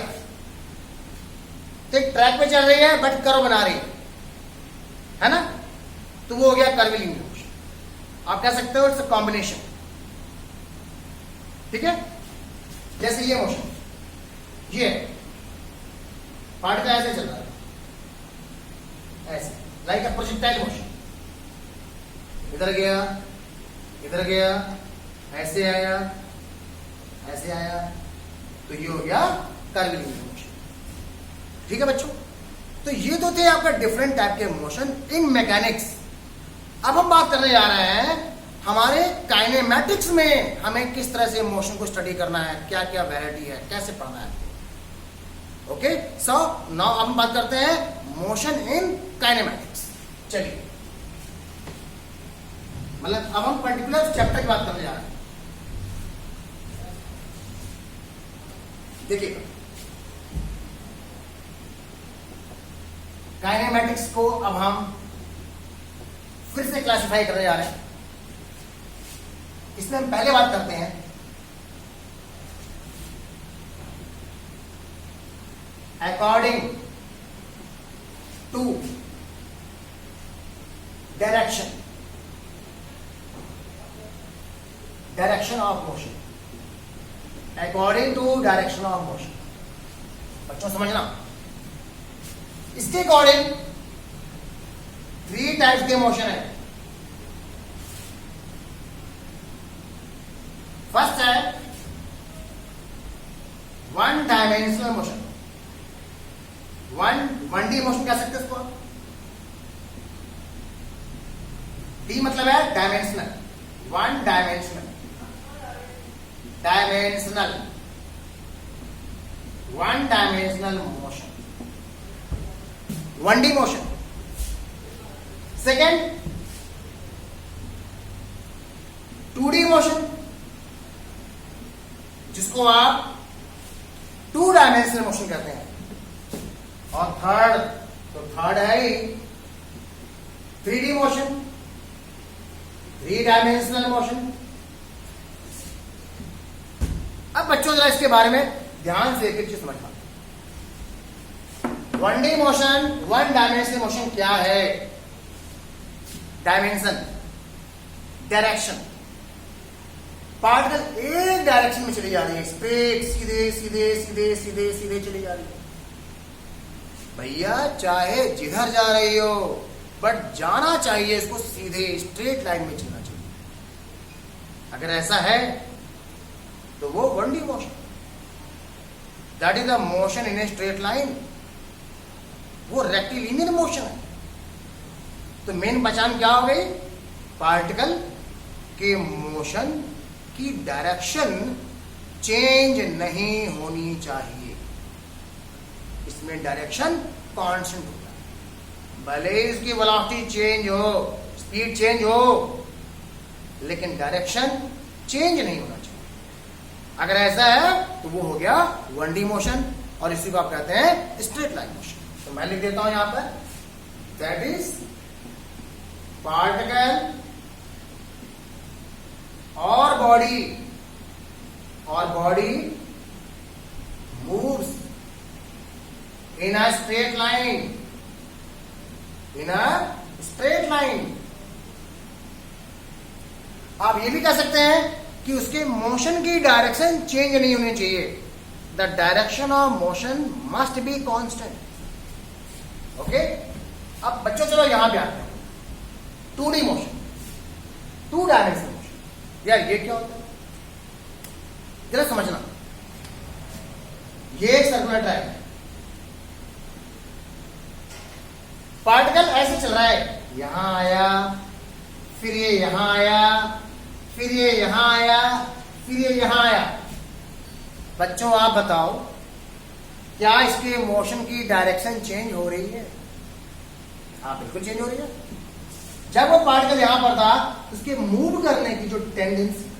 तो एक ट्रैक पे चल रही है बट कर्व बना रही है ना? तो वो हो गया कर्विलिनियर मोशन। आप कह सकते हो इट्स अ कॉम्बिनेशन। ठीक है, जैसे ये मोशन, ये पार्टिकल ऐसे चल रहा है, ऐसे लाइक अ प्रोजेक्टाइल मोशन। इधर गया, इधर गया, ऐसे आया, ऐसे आया, तो ये हो गया कर्विलिनियर मोशन। ठीक है बच्चों, तो ये तो थे आपका डिफरेंट टाइप के मोशन इन मैकेनिक्स। अब हम बात करने जा रहे हैं हमारे काइनेमैटिक्स में हमें किस तरह से मोशन को स्टडी करना है, क्या क्या वैरायटी है, कैसे पढ़ना है। ओके, सो नाउ हम बात करते हैं मोशन इन काइनेमैटिक्स। चलिए, मतलब अब हम पर्टिकुलर चैप्टर की बात करने जा रहे हैं। देखिए, काइनेमैटिक्स को अब हम फिर से क्लासिफाई करने जा रहे हैं। इसमें हम पहले बात करते हैं according to direction, direction of motion, according to direction of motion. बच्चों समझना, इसके अकॉर्डिंग 3 टाइप्स के मोशन है। फर्स्ट है 1 डायमेंशनल मोशन। 1D मोशन कह सकते हैं इसको। डी मतलब है dimensional, one dimensional, dimensional, one dimensional motion, 1D motion. Second 2D motion, जिसको आप 2 डायमेंशनल मोशन कहते हैं। और थर्ड है 3D मोशन, 3 डायमेंशनल मोशन। अब बच्चों जरा इसके बारे में ध्यान से एक चीज समझना। 1D मोशन, 1 डायमेंशनल मोशन क्या है? डायमेंशन, डायरेक्शन, पार्टिकल एक डायरेक्शन में चली जा रही है, स्ट्रेट, सीधे सीधे सीधे सीधे सीधे चली जा रही है। भैया चाहे जिधर जा रही हो, बट जाना चाहिए इसको सीधे स्ट्रेट लाइन में चलना चाहिए। अगर ऐसा है तो वो 1D motion, that is the motion in a straight line. वो रेक्टिलिनियर मोशन है। तो मेन पहचान क्या हो गई? पार्टिकल के मोशन की डायरेक्शन चेंज नहीं होनी चाहिए। इसमें डायरेक्शन कांस्टेंट होता है, भले इसकी वेलोसिटी चेंज हो, स्पीड चेंज हो, लेकिन डायरेक्शन चेंज नहीं होना चाहिए। अगर ऐसा है तो वो हो गया 1D मोशन, और इसी को आप कहते हैं स्ट्रेट लाइन मोशन। तो मैं लिख देता हूं यहां पर, दैट इज पार्टिकल और body moves in a straight line, in a straight line. आप ये भी कह सकते हैं कि उसके मोशन की डायरेक्शन चेंज नहीं होनी चाहिए। The direction of motion must be constant. Okay, अब बच्चों चलो यहां पे आते हैं। 2D motion, 2 dimensional motion. यार ये क्या होता है जरा समझना। ये एक सर्कुलर ट्रैक है, पार्टिकल ऐसे चल रहा है, यहां आया, फिर ये यहां आया, फिर ये यहां आया, फिर ये यहां आया। बच्चों आप बताओ, क्या इसके मोशन की डायरेक्शन चेंज हो रही है? हाँ, बिल्कुल चेंज हो रही है। जब वो पार्टिकल यहां पर था, उसके मूव करने की जो टेंडेंसी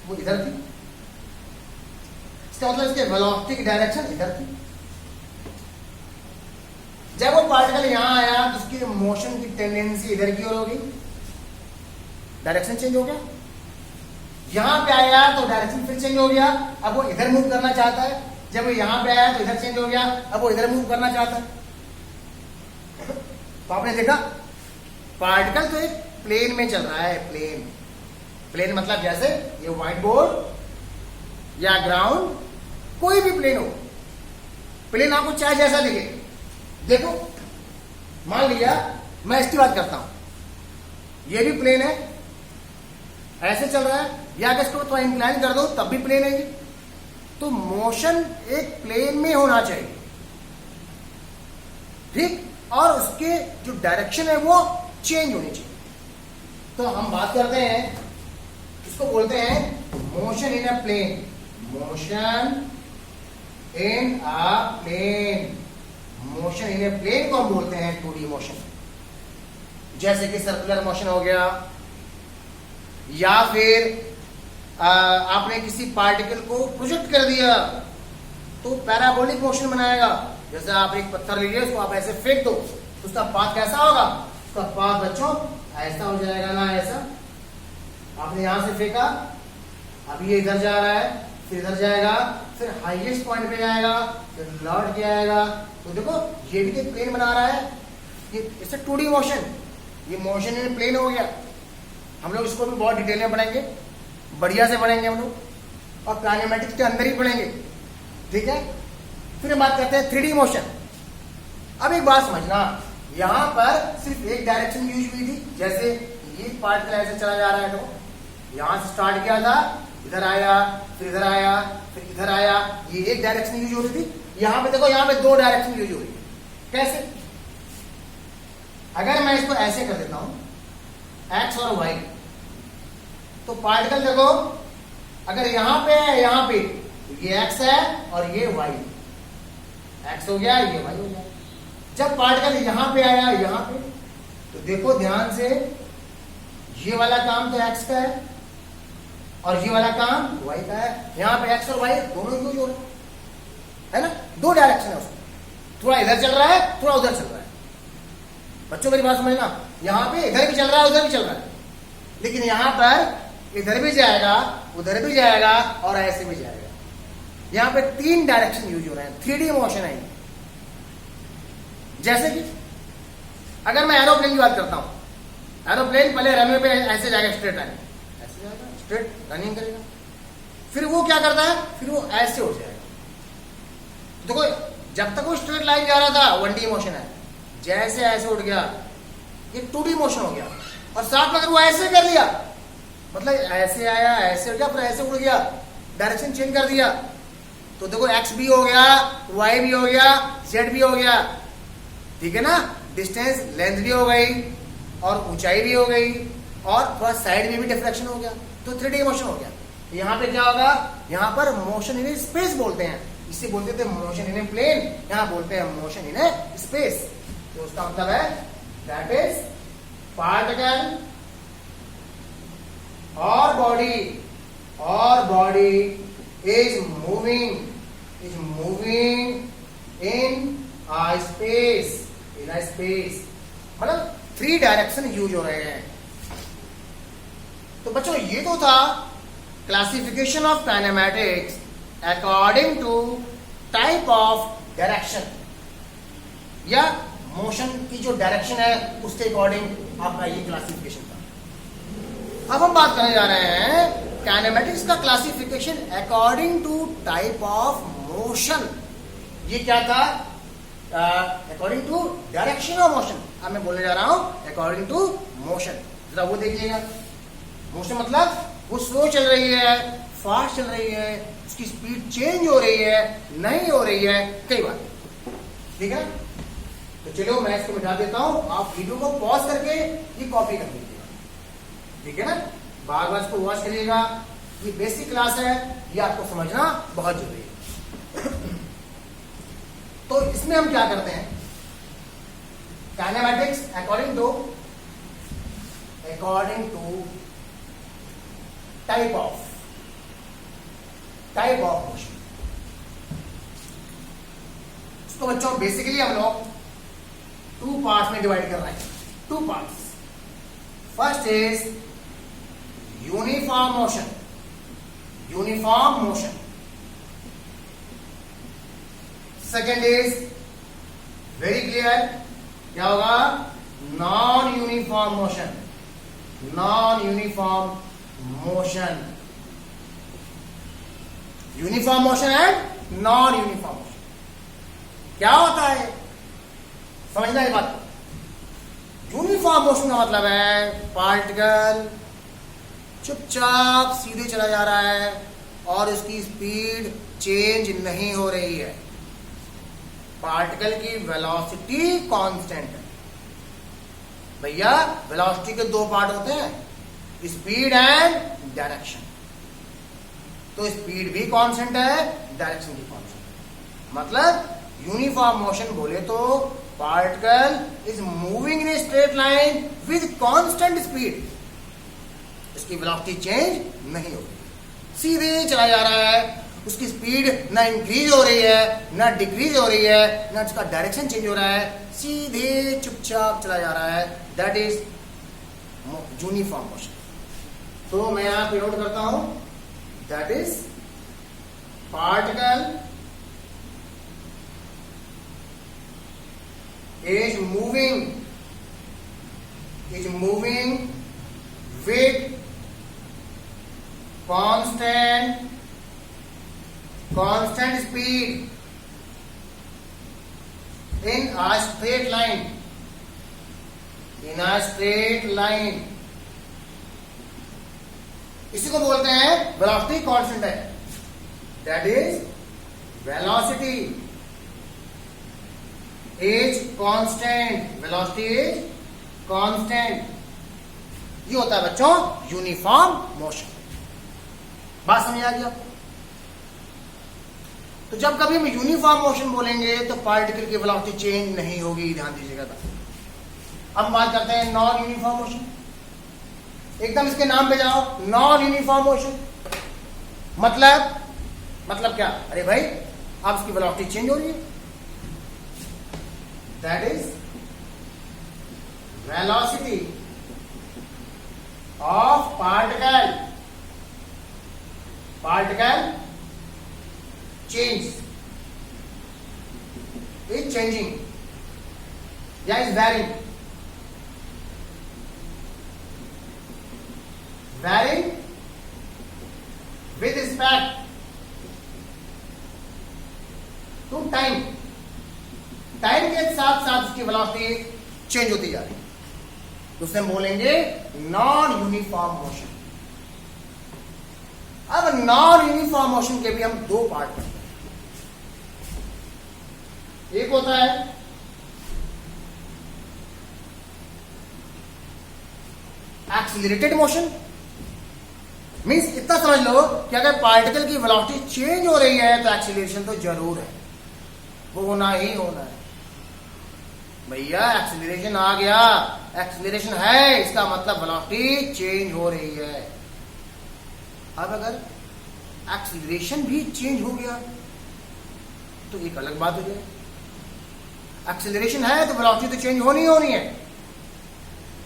वो इधर थी। इसका मतलब इसके वेलोसिटी की डायरेक्शन इधर थी। जब वो पार्टिकल यहां आया तो उसकी मोशन की टेंडेंसी इधर की ओर हो गई, डायरेक्शन चेंज हो गया। यहां पे आया तो डायरेक्शन फिर चेंज हो गया, अब वो इधर मूव करना चाहता है। जब वो यहां पे आया तो इधर चेंज हो गया, अब वो इधर मूव करना चाहता है। तो आपने देखा, पार्टिकल तो एक प्लेन में चल रहा है। प्लेन मतलब जैसे ये व्हाइट बोर्ड या ग्राउंड, कोई भी प्लेन हो, प्लेन आपको चाहे जैसा दिखे। देखो, मान लिया मैं इसकी बात करता हूं, ये भी प्लेन है, ऐसे चल रहा है, या अगर इसको थोड़ा इंक्लाइन कर दो तब भी प्लेन है। तो मोशन एक प्लेन में होना चाहिए, ठीक, और उसके जो डायरेक्शन है वो चेंज होनी चाहिए। तो हम बात करते हैं, इसको बोलते हैं motion in a plane. Motion in a plane, motion in a plane को हम बोलते हैं 2D मोशन। जैसे कि सर्कुलर मोशन हो गया, या फिर आपने किसी पार्टिकल को प्रोजेक्ट कर दिया तो पैराबोलिक मोशन बनाएगा। जैसे आप एक पत्थर लीजिए, उसको आप ऐसे फेंक दो तो उसका पाथ कैसा होगा? उसका पाथ बच्चों ऐसा हो जाएगा ना, ऐसा। आपने यहां से फेंका, अब ये इधर जा रहा है, फिर इधर जाएगा, फिर हाईएस्ट पॉइंट पे जाएगा, फिर लौट के आएगा। तो देखो, ये भी एक प्लेन बना रहा है। ये इससे 2D मोशन, ये मोशन इन प्लेन हो गया। हम लोग इसको भी बहुत डिटेल में पढ़ेंगे, बढ़िया से पढ़ेंगे हम लोग, और काइनेमेटिक्स के अंदर ही पढ़ेंगे, ठीक है। फिर हम बात करते हैं 3D मोशन। अब एक बात समझना, यहां पर सिर्फ एक डायरेक्शन यूज हुई थी। जैसे ये पार्टिकल ऐसे चला जा रहा है, तो यहां से स्टार्ट किया था, इधर आया, फिर इधर आया, फिर इधर आया, ये एक डायरेक्शन यूज हो रही थी। यहां पे देखो, यहां पे 2 डायरेक्शन यूज हो रही है। कैसे? अगर मैं इसको ऐसे कर देता हूं, एक्स और वाई। तो पार्टिकल देखो अगर यहां पे है यहां पे, ये एक्स है और ये वाई, एक्स हो गया ये वाई हो गया। जब पार्टिकल यहां पे आया यहां पे, तो देखो ध्यान से, ये वाला काम तो एक्स का है और ये वाला काम वाई का है। यहां पे एक्स और वाई दोनों यूज हो रहे है ना, दो डायरेक्शन है उसमें, थोड़ा इधर चल रहा है थोड़ा उधर चल रहा है। बच्चों मेरी बात समझना, यहां पे इधर भी चल रहा है उधर भी चल रहा है, लेकिन यहां पर इधर भी जाएगा उधर भी जाएगा और ऐसे भी जाएगा। यहां पे तीन डायरेक्शन यूज हो रहे हैं, 3D मोशन है। जैसे कि अगर मैं एरोप्लेन की बात करता हूं, एरोप्लेन पहले रनवे पे ऐसे जाएगा, स्ट्रेट लाइन ऐसे जाएगा, स्ट्रेट रनिंग करेगा, फिर वो क्या करता है, फिर वो ऐसे उड़ जाएगा। देखो जब तक वो स्ट्रेट लाइन जा रहा था 1D मोशन है, जैसे ऐसे उड़ गया ये 2D मोशन हो गया। और साथ में अगर वो ऐसे कर लिया, मतलब ऐसे आया ऐसे उड़ गया फिर ऐसे उड़ गया, डायरेक्शन चेंज कर दिया, तो देखो एक्स भी हो गया वाई भी हो गया जेड भी हो गया, ठीक है ना। डिस्टेंस लेंथ भी हो गई और ऊंचाई भी हो गई और थोड़ा साइड में भी डिफ्लेक्शन हो गया, तो 3D मोशन हो गया। यहां पे क्या होगा, यहां पर मोशन इन स्पेस बोलते हैं, इसे बोलते थे मोशन इन ए प्लेन, यहां बोलते हैं मोशन इन ए स्पेस। तो उसका मतलब है दैट इज पार्टिकल और body is moving in a space, मतलब 3 डायरेक्शन यूज हो रहे हैं। तो बच्चों ये तो था classification of kinematics according to type of direction, या मोशन की जो डायरेक्शन है उसके अकॉर्डिंग आपका ये क्लासिफिकेशन था। अब हम बात करने जा रहे हैं काइनेमैटिक्स का classification according to type of motion. ये क्या था, according to direction of motion. अब मैं बोलने जा रहा हूं अकॉर्डिंग टू मोशन। जरा वो देखिएगा, मोशन मतलब वो स्लो चल रही है, फास्ट चल रही है, उसकी स्पीड चेंज हो रही है, नहीं हो रही है, कई बार, ठीक है। तो चलो मैं इसको मिटा देता हूं, आप वीडियो को पॉज करके ये कॉपी कर लीजिएगा, ठीक है ना। बार बार इसको वॉच करिएगा, ये बेसिक क्लास है, ये आपको समझना बहुत जरूरी है। तो इसमें हम क्या करते हैं, kinematics according to type of motion. इसको बच्चों बेसिकली हम लोग 2 पार्ट्स में डिवाइड कर रहे हैं, 2 parts. First is uniform motion, second is very clear, क्या होगा, non uniform motion. Uniform motion and non uniform motion क्या होता है, समझना ये बात। यूनिफॉर्म मोशन का मतलब है पार्टिकल चुपचाप सीधे चला जा रहा है और उसकी स्पीड चेंज नहीं हो रही है, पार्टिकल की वेलोसिटी कांस्टेंट है। भैया वेलोसिटी के 2 पार्ट होते हैं, स्पीड एंड डायरेक्शन। तो स्पीड भी कांस्टेंट है, डायरेक्शन भी कांस्टेंट है। मतलब यूनिफॉर्म मोशन बोले तो particle is moving in a straight line with constant speed, इसकी वेलोसिटी चेंज नहीं हो रही, सीधे चला जा रहा है, उसकी स्पीड ना इंक्रीज हो रही है ना डिक्रीज हो रही है, ना उसका डायरेक्शन चेंज हो रहा है, सीधे चुपचाप चला जा रहा है, दैट इज यूनिफॉर्म मोशन। तो मैं यहां पे नोट करता हूं, that is particle is moving with constant speed in a straight line, इसी को बोलते हैं वेलोसिटी कांस्टेंट है, that is velocity is constant, velocity is constant ये होता है बच्चों यूनिफॉर्म मोशन। बात समझ आ गई आपको? तो जब कभी हम यूनिफॉर्म मोशन बोलेंगे तो पार्टिकल की वेलोसिटी चेंज नहीं होगी, ध्यान दीजिएगा। अब बात करते हैं नॉन यूनिफॉर्म मोशन। एकदम इसके नाम पे जाओ, नॉन यूनिफॉर्म मोशन मतलब क्या? अरे भाई अब इसकी वेलोसिटी चेंज हो रही है, that is velocity of particle change is changing या is varying with respect to time के साथ साथ उसकी वेलोसिटी चेंज होती जा रही है, तो उसे बोलेंगे नॉन यूनिफॉर्म मोशन। अब नॉन यूनिफॉर्म मोशन के भी हम दो पार्ट करते हैं। एक होता है एक्सीलरेटेड मोशन, मींस इतना समझ लो कि अगर पार्टिकल की वेलोसिटी चेंज हो रही है तो एक्सीलरेशन तो जरूर है, होना ही होना है। भैया एक्सीलरेशन आ गया, एक्सीलरेशन है, इसका मतलब वेलोसिटी चेंज हो रही है। अब अगर एक्सीलरेशन भी चेंज हो गया तो एक अलग बात हो जाए। एक्सीलरेशन है तो वेलोसिटी तो चेंज होनी ही होनी है,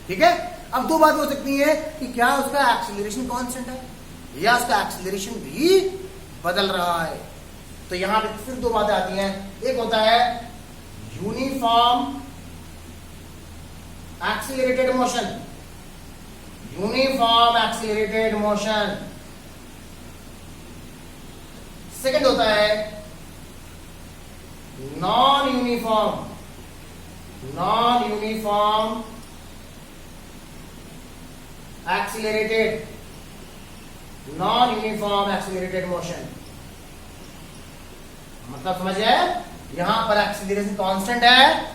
ठीक है। अब दो बात हो सकती है कि क्या उसका एक्सीलरेशन कांस्टेंट है या उसका एक्सीलरेशन भी बदल रहा है। तो यहां पे फिर दो बातें आती हैं। एक होता है uniform accelerated motion, uniform accelerated motion. Second होता है नॉन यूनिफॉर्म एक्सीलरेटेड मोशन। मतलब समझ गए, यहां पर एक्सीलरेशन कांस्टेंट है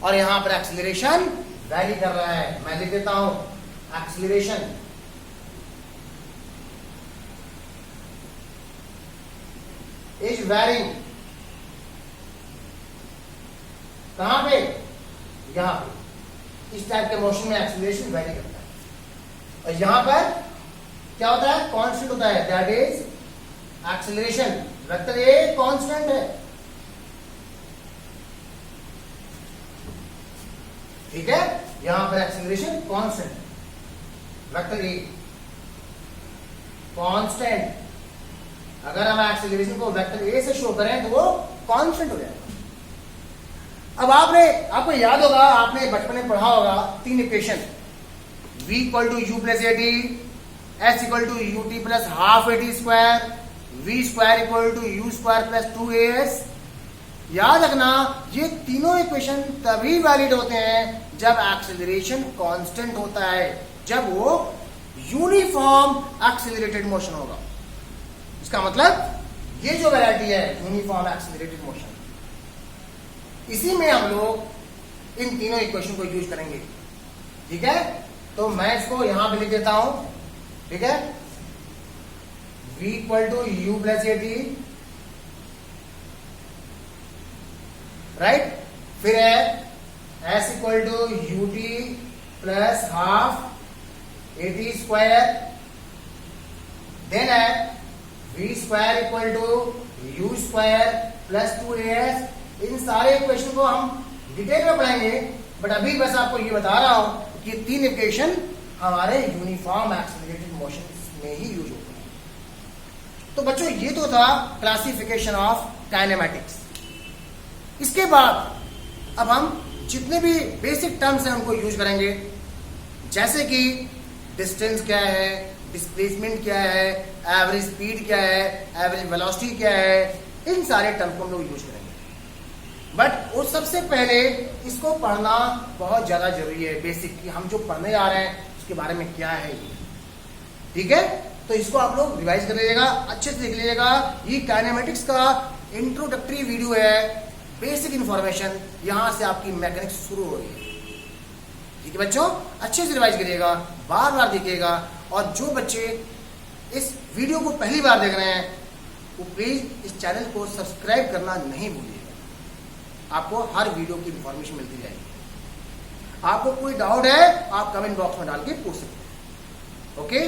और यहां पर एक्सीलरेशन वैरी कर रहा है। मैं लिख देता हूं एक्सीलरेशन इज वैरिंग, कहां पे? यहां पे। इस टाइप के मोशन में एक्सीलरेशन वैरी करता है और यहां पर क्या होता है? कांस्टेंट होता है, that is acceleration. Vector a constant है, ठीक है। यहां पर acceleration constant, vector a constant. अगर हम एक्सीलरेशन को वेक्टर ए से शो करें तो वो कांस्टेंट हो जाएगा। अब आपको याद होगा, आपने बचपन में पढ़ा होगा तीन equation, v equal to u plus a t, s equal to u t plus half a t square, v square equal to u square plus 2as। याद रखना ये तीनों इक्वेशन तभी वैलिड होते हैं जब एक्सीलरेशन कांस्टेंट होता है, जब वो यूनिफॉर्म एक्सीलरेटेड मोशन होगा। इसका मतलब ये जो वैरायटी है यूनिफॉर्म एक्सीलरेटेड मोशन, इसी में हम लोग इन तीनों इक्वेशन को यूज करेंगे, ठीक है। तो मैं इसको यहां पे लिख देता हूं, ठीक है। v equal to u plus a t, right. फिर है s equal to u t plus half a t square. Then है v square equal to u square plus 2as। इन सारे इक्वेशन को हम डिटेल में पढ़ेंगे, बट अभी बस आपको ये बता रहा हूं कि तीन इक्वेशन हमारे यूनिफॉर्म एक्सीलरेटेड मोशन में ही यूज होते हैं। तो बच्चों ये तो था क्लासिफिकेशन ऑफ काइनेमेटिक्स। इसके बाद अब हम जितने भी बेसिक टर्म्स हैं उनको यूज करेंगे, जैसे कि डिस्टेंस क्या है, डिस्प्लेसमेंट क्या है, एवरेज स्पीड क्या है, एवरेज वेलोसिटी क्या है, इन सारे टर्म को हम लोग यूज करेंगे। बट उस सबसे पहले इसको पढ़ना बहुत ज्यादा जरूरी है, बेसिक, कि हम जो पढ़ने जा रहे हैं उसके बारे में क्या है ये, ठीक है। तो इसको आप लोग रिवाइज कर लीजिएगा, अच्छे से देख लीजिएगा। ये काइनेमेटिक्स का इंट्रोडक्टरी वीडियो है, बेसिक इंफॉर्मेशन, यहां से आपकी मैकेनिक्स शुरू हो रही है, ठीक है बच्चों। अच्छे से रिवाइज करिएगा। बार बार देखिएगा। और जो बच्चे इस वीडियो को पहली बार देख रहे हैं वो प्लीज इस चैनल को सब्सक्राइब करना नहीं भूलिएगा। आपको हर वीडियो की इंफॉर्मेशन मिलती जाएगी। आपको कोई डाउट है आप कमेंट बॉक्स में डाल के पूछ सकते हैं। ओके,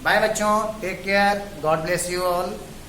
बाय बच्चों, take care, God bless you all.